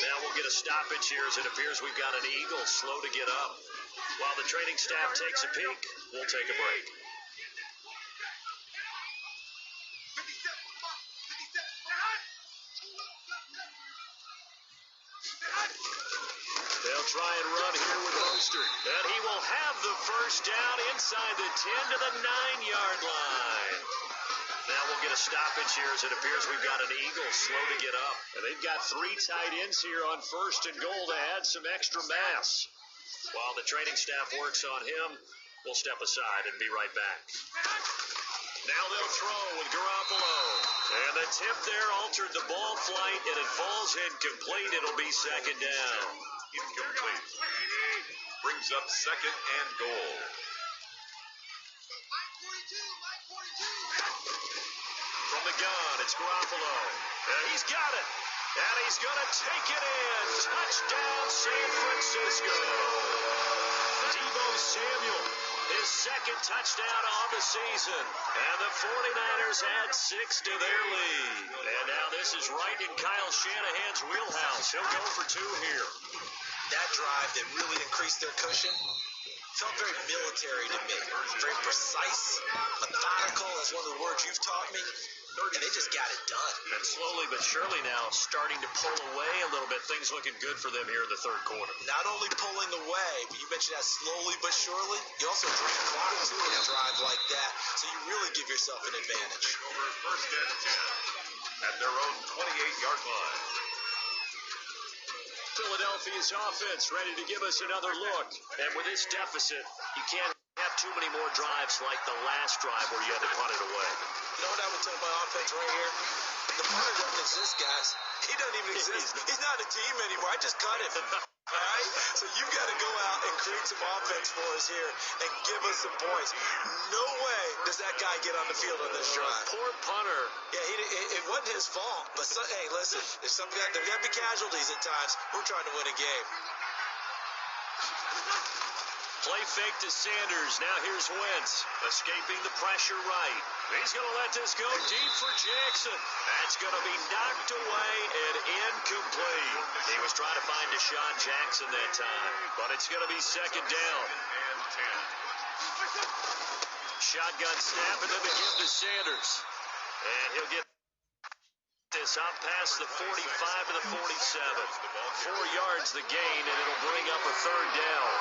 Speaker 1: Now we'll get a stoppage here as it appears we've got an Eagle slow to get up. While the training staff takes a peek, we'll take a break. They'll try and run here with Mostert. And he will have the first down inside the 10 to the 9-yard line. Now we'll get a stoppage here as it appears we've got an Eagle slow to get up. And they've got 3 tight ends here on first and goal to add some extra mass. While the training staff works on him, we'll step aside and be right back. Now they'll throw with Garoppolo. And the tip there altered the ball flight, and it falls incomplete. It'll be second down.
Speaker 2: Incomplete. Brings up second and goal.
Speaker 1: From the gun, it's Garoppolo. And he's got it. And he's going to take it in. Touchdown, San Francisco. Deebo Samuel, his second touchdown on the season. And the 49ers add 6 to their lead. And now this is right in Kyle Shanahan's wheelhouse. He'll go for 2 here.
Speaker 3: That drive that really increased their cushion felt very military to me. Very precise, methodical. That's one of the words you've taught me. And they just got it done.
Speaker 1: And slowly but surely now starting to pull away a little bit. Things looking good for them here in the third quarter.
Speaker 3: Not only pulling away, but you mentioned that slowly but surely. You also drain clock too in a drive like that. So you really give yourself an advantage.
Speaker 2: Over first and 10 at their own 28-yard line.
Speaker 1: Philadelphia's offense ready to give us another look. And with this deficit, you can't have too many more drives like the last drive where you had to punt it away.
Speaker 3: You know what I would tell my offense right here? The punter doesn't exist, guys. He doesn't even exist. He's not a team anymore. I just cut him. All right? So you've got to go out and create some offense for us here and give us some points. No way does that guy get on the field on this drive.
Speaker 1: Poor punter.
Speaker 3: Yeah, it wasn't his fault. But, hey, listen, there's got to be casualties at times. We're trying to win a game.
Speaker 1: Play fake to Sanders. Now here's Wentz. Escaping the pressure right. He's going to let this go deep for Jackson. That's going to be knocked away and incomplete. He was trying to find Deshaun Jackson that time. But it's going to be second down.
Speaker 2: And 10.
Speaker 1: Shotgun snap, and then they give to Sanders. And he'll get this up past the 45 to the 47. 4 yards the gain, and it'll bring up a third down.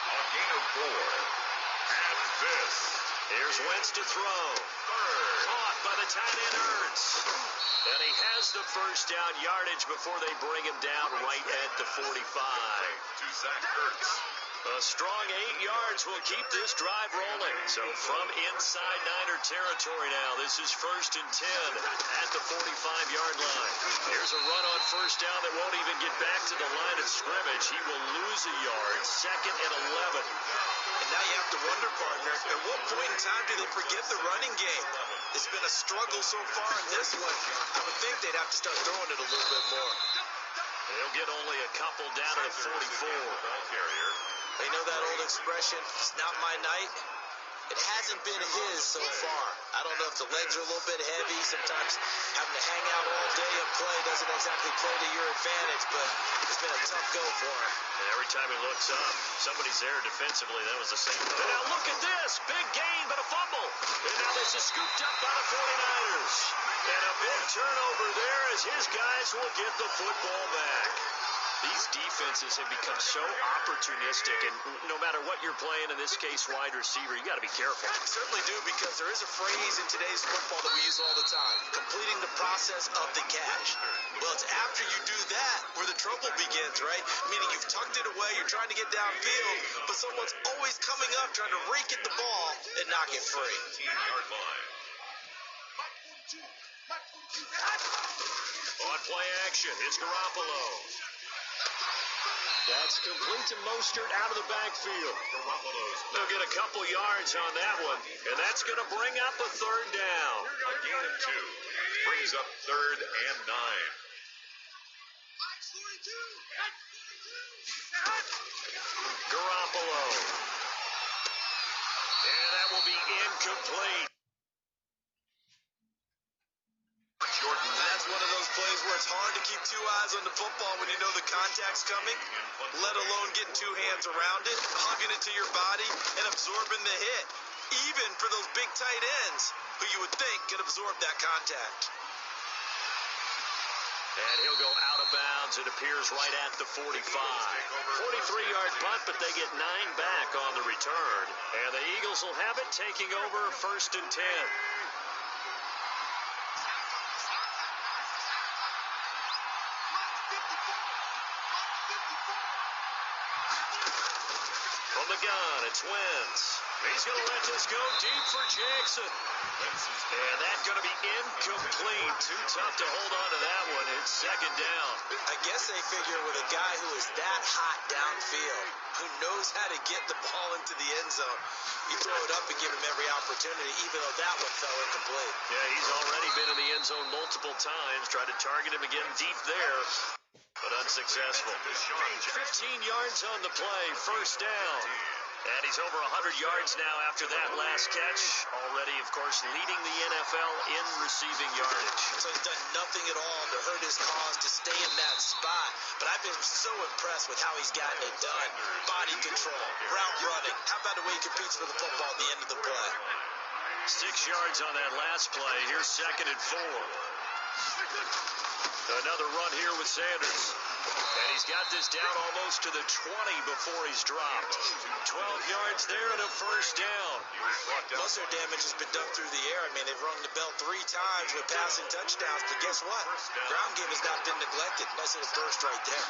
Speaker 2: A gain of 4. And this.
Speaker 1: Here's Wentz to throw. Caught by the tight end Ertz. And he has the first down yardage before they bring him down right at the 45.
Speaker 2: To Zach Ertz.
Speaker 1: A strong 8 yards will keep this drive rolling. So from inside Niner territory now, this is 1st and 10 at the 45-yard line. Here's a run on first down that won't even get back to the line of scrimmage. He will lose a yard, 2nd and 11.
Speaker 3: And now you have to wonder, partner, at what point in time do they forget the running game? It's been a struggle so far in this one. I would think they'd have to start throwing it a little bit more.
Speaker 1: They'll get only a couple down to the 44.
Speaker 2: Ball carrier.
Speaker 3: You know that old expression, it's not my night? It hasn't been his so far. I don't know if the legs are a little bit heavy. Sometimes having to hang out all day and play doesn't exactly play to your advantage, but it's been a tough go for him.
Speaker 1: And every time he looks up, somebody's there defensively. That was the same thing. And now look at this. Big gain, but a fumble. And now this is scooped up by the 49ers. And a big turnover there as his guys will get the football back. These defenses have become so opportunistic, and no matter what you're playing, in this case wide receiver, you got to be careful.
Speaker 3: You certainly do, because there is a phrase in today's football that we use all the time, completing the process of the catch. Well, it's after you do that where the trouble begins, right? Meaning you've tucked it away, you're trying to get downfield, but someone's always coming up trying to rake at the ball and knock it free.
Speaker 2: 18-yard line.
Speaker 1: On play action, it's Garoppolo. That's complete to Mostert out of the backfield. They'll get a couple yards on that one, and that's going to bring up a 3rd down.
Speaker 2: A gain of 2. Brings up 3rd and 9.
Speaker 1: Garoppolo. And that will be incomplete.
Speaker 2: Jordan.
Speaker 3: That's one of those plays where it's hard to keep 2 eyes on the football when you know the contact's coming, let alone getting 2 hands around it, hugging it to your body, and absorbing the hit. Even for those big tight ends, who you would think could absorb that contact.
Speaker 1: And he'll go out of bounds. It appears right at the 45. 43-yard punt, but they get 9 back on the return. And the Eagles will have it, taking over 1st and 10. From the gun, it's Wentz. He's going to let this go deep for Jackson. And that's going to be incomplete. Too tough to hold on to that one. It's 2nd down.
Speaker 3: I guess they figure with a guy who is that hot downfield, who knows how to get the ball into the end zone, you throw it up and give him every opportunity, even though that one fell incomplete.
Speaker 1: Yeah, he's already been in the end zone multiple times. Tried to target him again deep there, but unsuccessful. 15 yards on the play, 1st down. And he's over 100 yards now after that last catch. Already, of course, leading the NFL in receiving yardage.
Speaker 3: So he's done nothing at all to hurt his cause, to stay in that spot. But I've been so impressed with how he's gotten it done. Body control, route running. How about the way he competes for the football at the end of the play?
Speaker 1: 6 yards on that last play. Here's 2nd and 4. Another run here with Sanders. And he's got this down almost to the 20 before he's dropped. 12 yards there and a 1st down.
Speaker 3: Most of their damage has been done through the air. I mean, they've rung the bell 3 times with passing touchdowns. But guess what? Ground game has not been neglected. Nice little burst right there.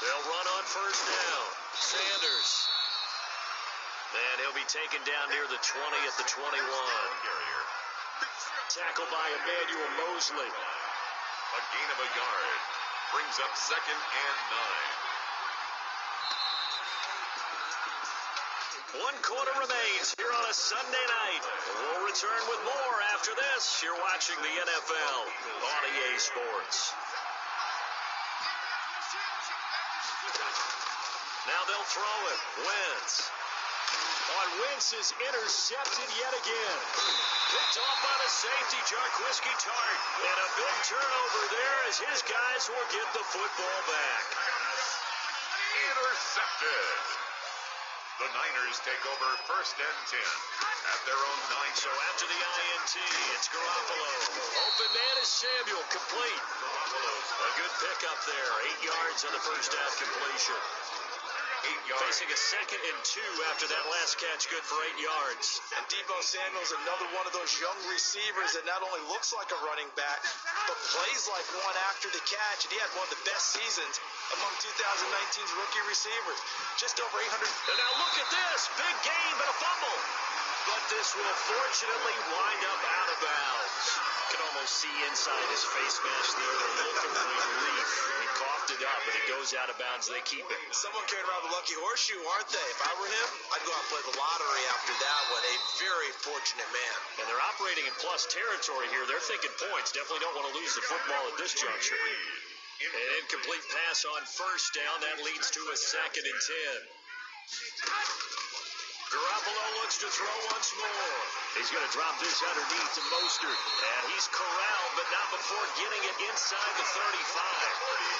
Speaker 1: They'll run on 1st down. Sanders. And he'll be taken down near the 20 at the 21. Tackled by Emmanuel Mosley.
Speaker 2: A gain of a yard. Brings up 2nd and
Speaker 1: 9. 1 quarter remains here on a Sunday night. We'll return with more after this. You're watching the NFL on EA Sports. Now they'll throw it. Wentz. Wentz is intercepted yet again. Picked off by the safety, Jarquiski Tart. And a big turnover there as his guys will get the football back.
Speaker 2: Intercepted. The Niners take over 1st and 10 at their own 9.
Speaker 1: So after the INT, it's Garoppolo. Open man is Samuel, complete. A good pickup there. 8 yards on the 1st down completion.
Speaker 2: yards.
Speaker 1: Facing a 2nd and 2 after that last catch, good for 8 yards.
Speaker 3: And Deebo Samuel's another one of those young receivers that not only looks like a running back, but plays like one after the catch. And he had one of the best seasons among 2019's rookie receivers. Just over 800.
Speaker 1: And now look at this. Big game, but a fumble. But this will fortunately wind up out of bounds. You can almost see inside his face mask there the look of relief. He coughed it up, but it goes out of bounds. They keep it.
Speaker 3: Someone carried around the lucky horseshoe, aren't they? If I were him, I'd go out and play the lottery after that one. A very fortunate man.
Speaker 1: And they're operating in plus territory here. They're thinking points. Definitely don't want to lose the football at this juncture. An incomplete pass on first down. That leads to a 2nd and 10. Garoppolo looks to throw once more. He's going to drop this underneath to Mostert. And he's corralled, but not before getting it inside the 35.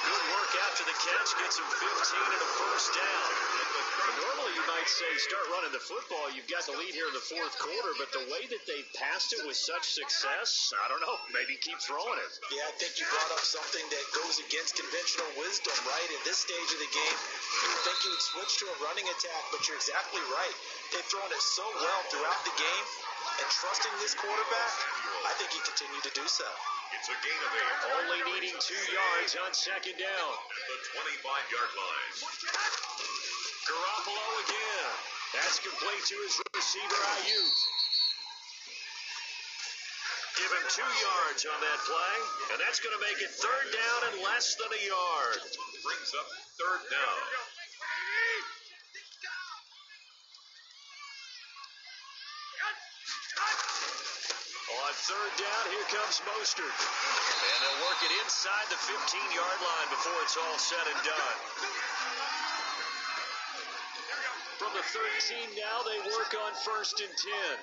Speaker 1: Good work after the catch. Gets him 15 and a first down. But normally you might say start running the football. You've got the lead here in the 4th quarter. But the way that they've passed it with such success, I don't know. Maybe keep throwing it.
Speaker 3: Yeah, I think you brought up something that goes against conventional wisdom, right? At this stage of the game, you would think you would switch to a running attack, but you're exactly right. They've thrown it so well throughout the game, and trusting this quarterback, I think he continued to do so.
Speaker 2: It's a gain of 8.
Speaker 1: Only needing 2 yards on 2nd down.
Speaker 2: At the 25-yard line.
Speaker 1: Garoppolo again. That's complete to his receiver, Ayuk. Give him 2 yards on that play, and that's going to make it 3rd down and less than a yard.
Speaker 2: Brings up 3rd down.
Speaker 1: On 3rd down, here comes Mostert. And they'll work it inside the 15-yard line before it's all said and done. From the 13 now, they work on 1st and 10.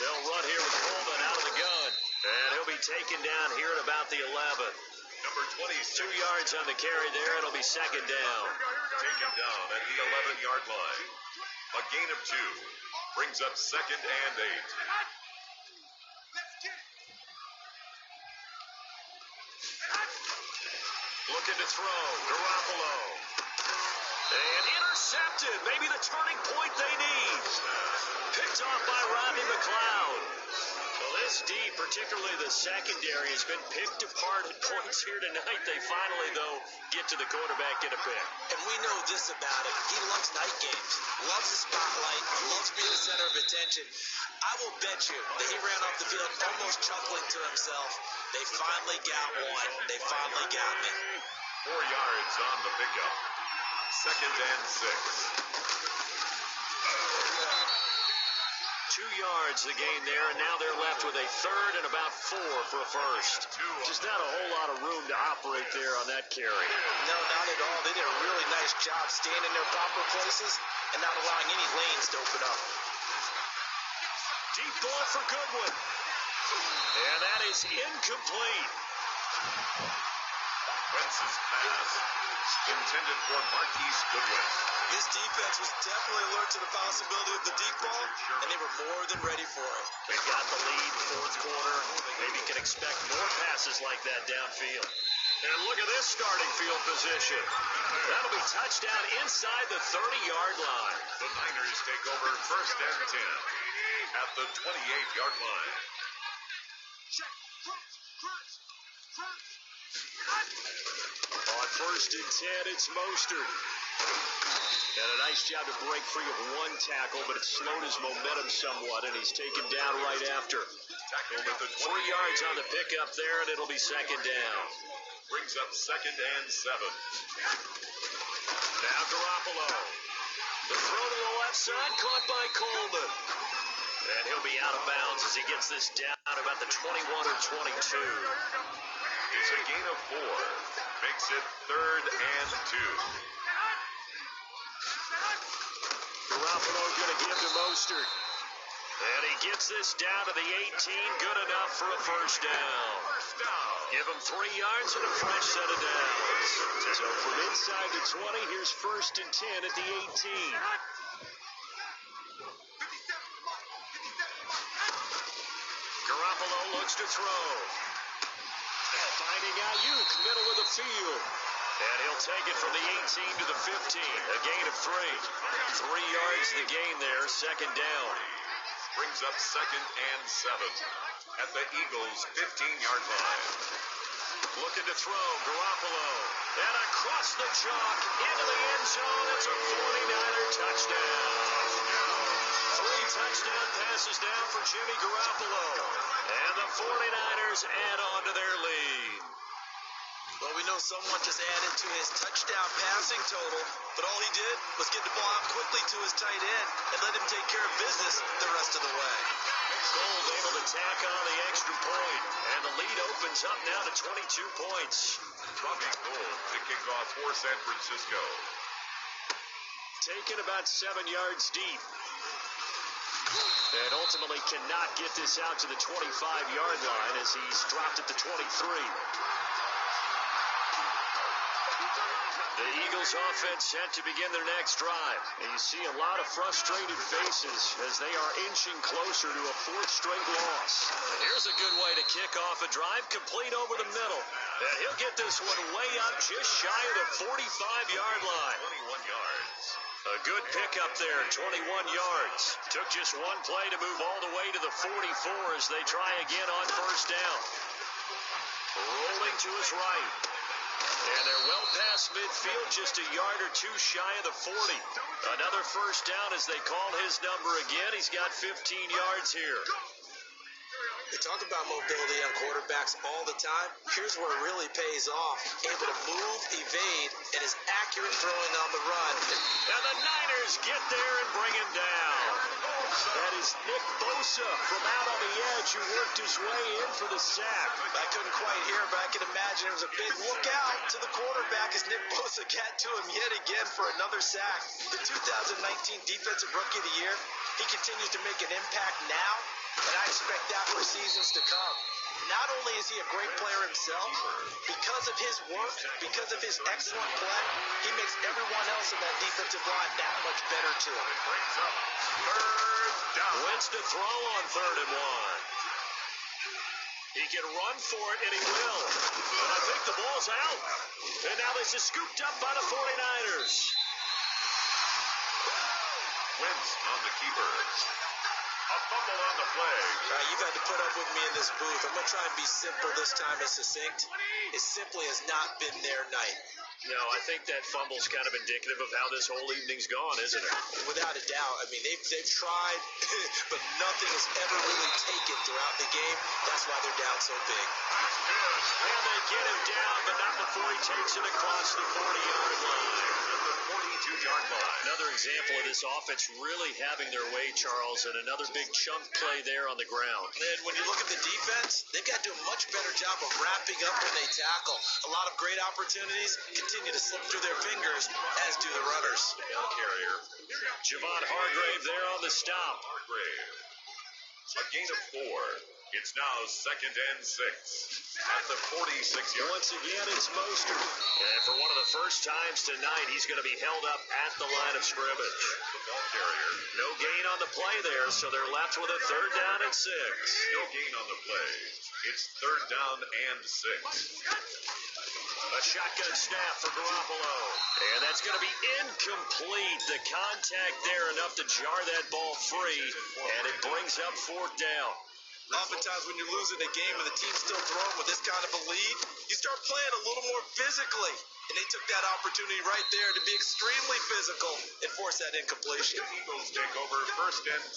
Speaker 1: They'll run here with Coleman out of the gun. And he'll be taken down here at about the 11.
Speaker 2: Number 26.
Speaker 1: 2 yards on the carry there. It'll be 2nd down.
Speaker 2: Taken down at the 11-yard line. A gain of 2. Brings up 2nd and 8.
Speaker 1: Looking to throw. Garoppolo. And intercepted. Maybe the turning point they need. Picked off by Rodney McLeod. Well, this D, particularly the secondary, has been picked apart at points here tonight. They finally, though, get to the quarterback, get a pick.
Speaker 3: And we know this about him. He loves night games, loves the spotlight, loves being the center of attention. I will bet you that he ran off the field almost chuckling to himself. They finally got one. They finally got me.
Speaker 2: 4 yards on the pickup. 2nd and 6.
Speaker 1: 2 yards the gain there, and now they're left with a 3rd and about 4 for a first. Just not a whole lot of room to operate there on that carry.
Speaker 3: No, not at all. They did a really nice job staying in their proper places and not allowing any lanes to open up.
Speaker 1: Deep ball for Goodwin. And that is incomplete.
Speaker 2: Wentz's pass intended for Marquise Goodwin.
Speaker 3: This defense was definitely alert to the possibility of the deep ball, and they were more than ready for it.
Speaker 1: They got the lead, 4th quarter. Maybe can expect more passes like that downfield. And look at this starting field position. That'll be touchdown inside the 30-yard line.
Speaker 2: The Niners take over 1st and 10 at the 28-yard line.
Speaker 1: On 1st and 10, it's Mostert. And a nice job to break free of one tackle, but it slowed his momentum somewhat, and he's taken down right after.
Speaker 2: Tackled at the
Speaker 1: 3 yards on the pickup there, and it'll be 2nd down.
Speaker 2: Brings up 2nd and 7.
Speaker 1: Now Garoppolo. The throw to the left side, caught by Coleman. And he'll be out of bounds as he gets this down about the 21 or 22.
Speaker 2: It's a gain of 4. Makes it 3rd and 2.
Speaker 1: Garoppolo going to give to Mostert. And he gets this down to the 18. Good enough for a first down. Give him 3 yards and a fresh set of downs. So from inside the 20, here's 1st and 10 at the 18. Garoppolo looks to throw. Finding Ayuk, middle of the field. And he'll take it from the 18 to the 15. A gain of 3. 3 yards the gain there, second down.
Speaker 2: Brings up second and 7 at the Eagles' 15-yard line.
Speaker 1: Looking to throw, Garoppolo. And across the chalk, into the end zone. It's a 49er touchdown. 3 touchdown passes down for Jimmy Garoppolo. And the 49ers add on to their lead.
Speaker 3: Well, we know someone just added to his touchdown passing total, but all he did was get the ball out quickly to his tight end and let him take care of business the rest of the way.
Speaker 1: Gold able to tack on the extra point, and the lead opens up now to 22 points.
Speaker 2: Robbie Gould to kick off for San Francisco.
Speaker 1: Taken about 7 yards deep. And ultimately cannot get this out to the 25-yard line as he's dropped at the 23. The Eagles offense set to begin their next drive. And you see a lot of frustrated faces as they are inching closer to a 4th-straight loss. And here's a good way to kick off a drive, complete over the middle. And he'll get this one way up just shy of the 45-yard line.
Speaker 2: 21 yards.
Speaker 1: A good pickup there, 21 yards. Took just one play to move all the way to the 44 as they try again on first down. Rolling to his right. And they're well past midfield, just a yard or 2 shy of the 40. Another first down as they call his number again. He's got 15 yards here.
Speaker 3: They talk about mobility on quarterbacks all the time. Here's where it really pays off. Able to move, evade, and is accurate throwing on the run.
Speaker 1: And the Niners get there and bring him down. That is Nick Bosa from out on the edge who worked his way in for the sack.
Speaker 3: I couldn't quite hear, but I can imagine it was a big look out to the quarterback as Nick Bosa got to him yet again for another sack. The 2019 Defensive Rookie of the Year, he continues to make an impact now, and I expect that for seasons to come. Not only is he a great player himself, because of his work, because of his excellent play, he makes everyone else in that defensive line that much better too.
Speaker 2: Brings up third down.
Speaker 1: Wins to throw on 3rd and 1. He can run for it, and he will. And I think the ball's out. And now this is scooped up by the 49ers.
Speaker 2: Wentz on the keeper. A fumble on the play.
Speaker 3: All right, you've had to put up with me in this booth. I'm going to try and be simple this time and succinct. It simply has not been their night.
Speaker 1: No, I think that fumble's kind of indicative of how this whole evening's gone, isn't it?
Speaker 3: Without a doubt. I mean, they've tried, but nothing has ever really taken throughout the game. That's why they're down so big.
Speaker 1: And they get him down, but not before he takes it across the 40-yard line.
Speaker 2: At the 42-yard line.
Speaker 1: Another example of this offense really having their way, Charles, and another big chunk play there on the ground.
Speaker 3: And when you look at the defense, they've got to do a much better job of wrapping up when they tackle. A lot of great opportunities continue to slip through their fingers, as do the runners.
Speaker 2: Ball carrier.
Speaker 1: Javon Hargrave there on the stop.
Speaker 2: Hargrave. A gain of 4. It's now second and 6 at the 46-yard.
Speaker 1: Once again, it's Mostert. And for one of the first times tonight, he's going to be held up at the line of scrimmage.
Speaker 2: The ball carrier.
Speaker 1: No gain on the play there, so they're left with a 3rd down and 6.
Speaker 2: No gain on the play. It's 3rd down and 6.
Speaker 1: A shotgun snap for Garoppolo. And that's going to be incomplete. The contact there enough to jar that ball free. And it brings up 4th down.
Speaker 3: Oftentimes when you're losing a game and the team's still throwing with this kind of a lead, you start playing a little more physically. And they took that opportunity right there to be extremely physical and force that incompletion.
Speaker 2: The Eagles take over 1st and 10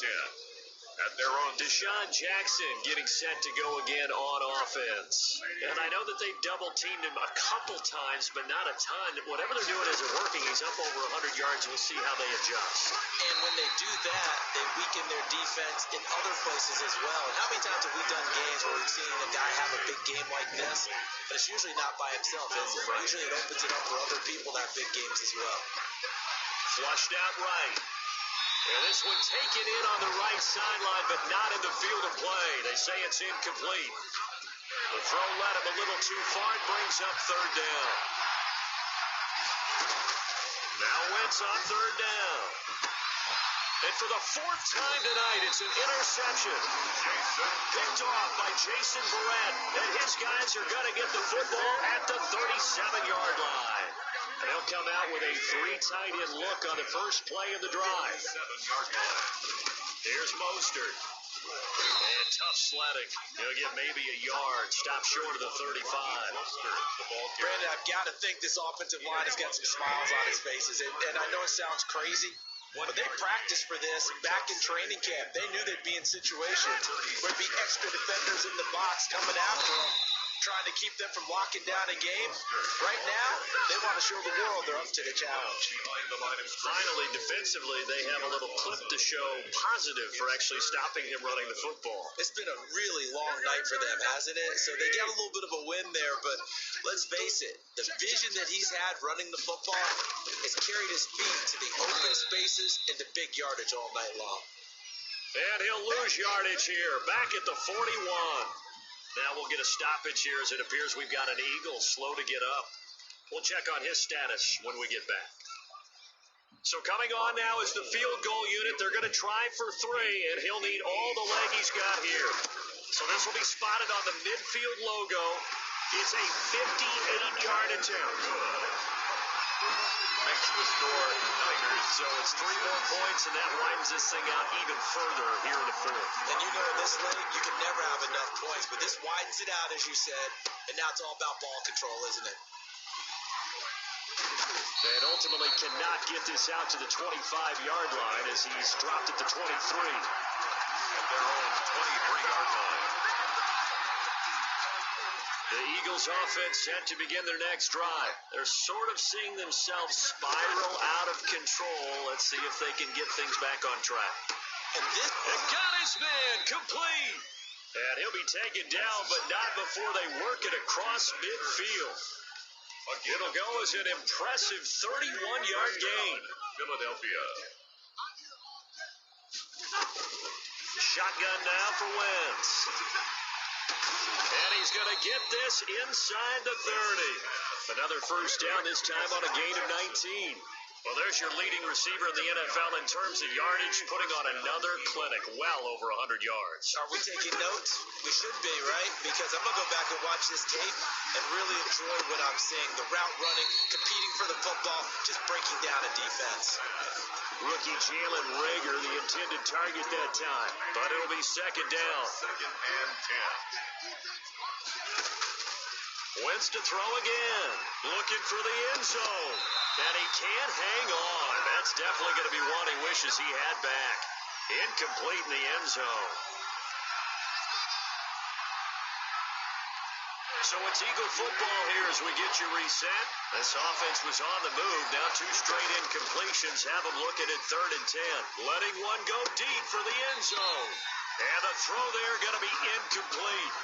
Speaker 2: at their own.
Speaker 1: Deshaun Jackson getting set to go again on offense. And I know that they've double-teamed him a couple times, but not a ton. Whatever they're doing isn't working. He's up over 100 yards. We'll see how they adjust.
Speaker 3: And when they do that, they weaken their defense in other places as well. And how many times have we done games where we've seen a guy have a big game like this? But it's usually not by himself, is it? Usually it opens it up for other people to have big games as well.
Speaker 1: Flushed out right. And this one taken in on the right sideline, but not in the field of play. They say it's incomplete. The throw led him a little too far. It brings up 3rd down. Now Wentz on 3rd down. And for the fourth time tonight, it's an interception. Picked off by Jason Verrett. And his guys are going to get the football at the 37-yard line. And they'll come out with a 3-tight-end look on the first play of the drive. Here's Mostert. And tough sledding. He'll get maybe a yard. Stop short of the 35.
Speaker 3: Brandon, I've got to think this offensive line has got some smiles on his faces. And I know it sounds crazy, but they practiced for this back in training camp. They knew they'd be in situations where there'd be extra defenders in the box coming after them, trying to keep them from locking down a game. Right now, they want to show the world they're up to the challenge.
Speaker 1: Finally, defensively, they have a little clip to show positive for actually stopping him running the football.
Speaker 3: It's been a really long night for them, hasn't it? So they got a little bit of a win there, but let's face it, the vision that he's had running the football has carried his feet to the open spaces and the big yardage all night long.
Speaker 1: And he'll lose yardage here, back at the 41. Now we'll get a stoppage here as it appears we've got an Eagle slow to get up. We'll check on his status when we get back. So coming on now is the field goal unit. They're going to try for 3, and he'll need all the leg he's got here. So this will be spotted on the midfield logo. It's a 58-yard attempt.
Speaker 2: Makes the score Niners.
Speaker 1: So it's 3 more points, and that widens this thing out even further here in the fourth.
Speaker 3: And you know in this league, you can never have enough points, but this widens it out, as you said, and now it's all about ball control, isn't it?
Speaker 1: And ultimately cannot get this out to the 25-yard line as he's dropped at the 23.
Speaker 2: At their own 23-yard line.
Speaker 1: The Eagles offense set to begin their next drive. They're sort of seeing themselves spiral out of control. Let's see if they can get things back on track.
Speaker 3: And this
Speaker 1: got his man complete. And he'll be taken down, but not before they work it across midfield. It'll go as an impressive 31-yard gain.
Speaker 2: Philadelphia.
Speaker 1: Shotgun now for Wentz. And he's going to get this inside the 30. Another first down, this time on a gain of 19. Well, there's your leading receiver in the NFL in terms of yardage, putting on another clinic, well over 100 yards.
Speaker 3: Are we taking notes? We should be, right? Because I'm going to go back and watch this tape and really enjoy what I'm seeing. The route running, competing for the football, just breaking down a defense.
Speaker 1: Rookie Jalen Reagor, the intended target that time. But it'll be second down.
Speaker 2: Second and 10.
Speaker 1: Wentz to throw again. Looking for the end zone. And he can't hang on. That's definitely going to be one he wishes he had back. Incomplete in the end zone. So it's Eagle football here as we get you reset. This offense was on the move. Now 2 straight incompletions have them looking at 3rd and 10. Letting one go deep for the end zone. And the throw there going to be incomplete.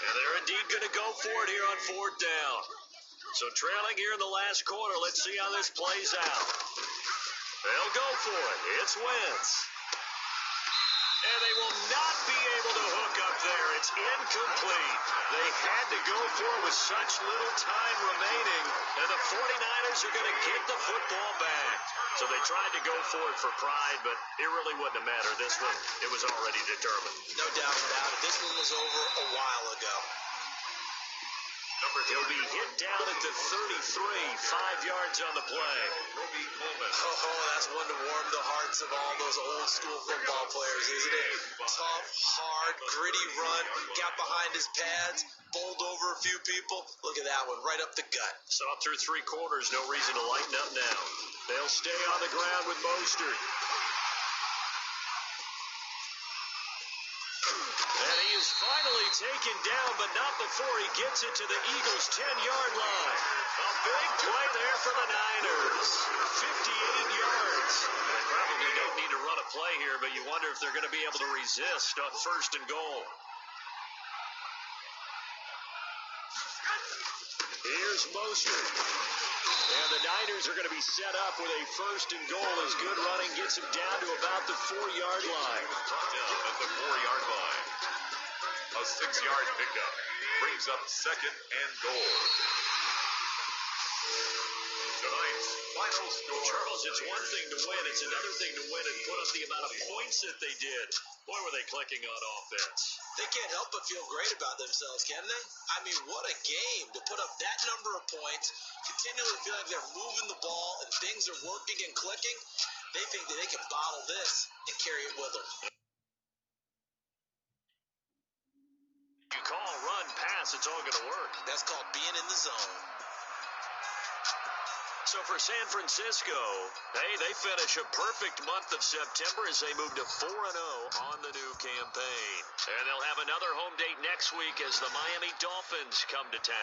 Speaker 1: And they're indeed going to go for it here on 4th down. So trailing here in the last quarter. Let's see how this plays out. They'll go for it. It's Wentz. And they will not be able to hook up there. It's incomplete. They had to go for it with such little time remaining. And the 49ers are going to get the football back. So they tried to go for it for pride, but it really wouldn't have mattered. This one, it was already determined.
Speaker 3: No doubt about it. This one was over a while ago.
Speaker 1: He'll be hit down at the 33, 5 yards on the play.
Speaker 3: Oh, that's one to warm the hearts of all those old school football players, isn't it? Tough, hard, gritty run, got behind his pads, bowled over a few people. Look at that one, right up the gut.
Speaker 1: Saw through 3 quarters, no reason to lighten up now. They'll stay on the ground with Mostert. And he is finally taken down, but not before he gets it to the Eagles' 10-yard line. A big play there for the Niners. 58 yards. They probably don't need to run a play here, but you wonder if they're going to be able to resist on 1st and goal. Here's Mostert. And the Niners are going to be set up with a 1st and goal as good running gets him down to about the 4-yard line.
Speaker 2: Brought down at the 4-yard line. A 6-yard pickup brings up second and goal. Tonight's final score.
Speaker 1: Charles, it's one thing to win. It's another thing to win and put up the amount of points that they did. Boy, were they clicking on offense.
Speaker 3: They can't help but feel great about themselves, can they? I mean, what a game to put up that number of points, continually feeling like they're moving the ball and things are working and clicking. They think that they can bottle this and carry it with them.
Speaker 1: You call, run, pass, it's all going to work.
Speaker 3: That's called being in the zone.
Speaker 1: So for San Francisco, hey, they finish a perfect month of September as they move to 4-0 on the new campaign. And they'll have another home date next week as the Miami Dolphins come to town.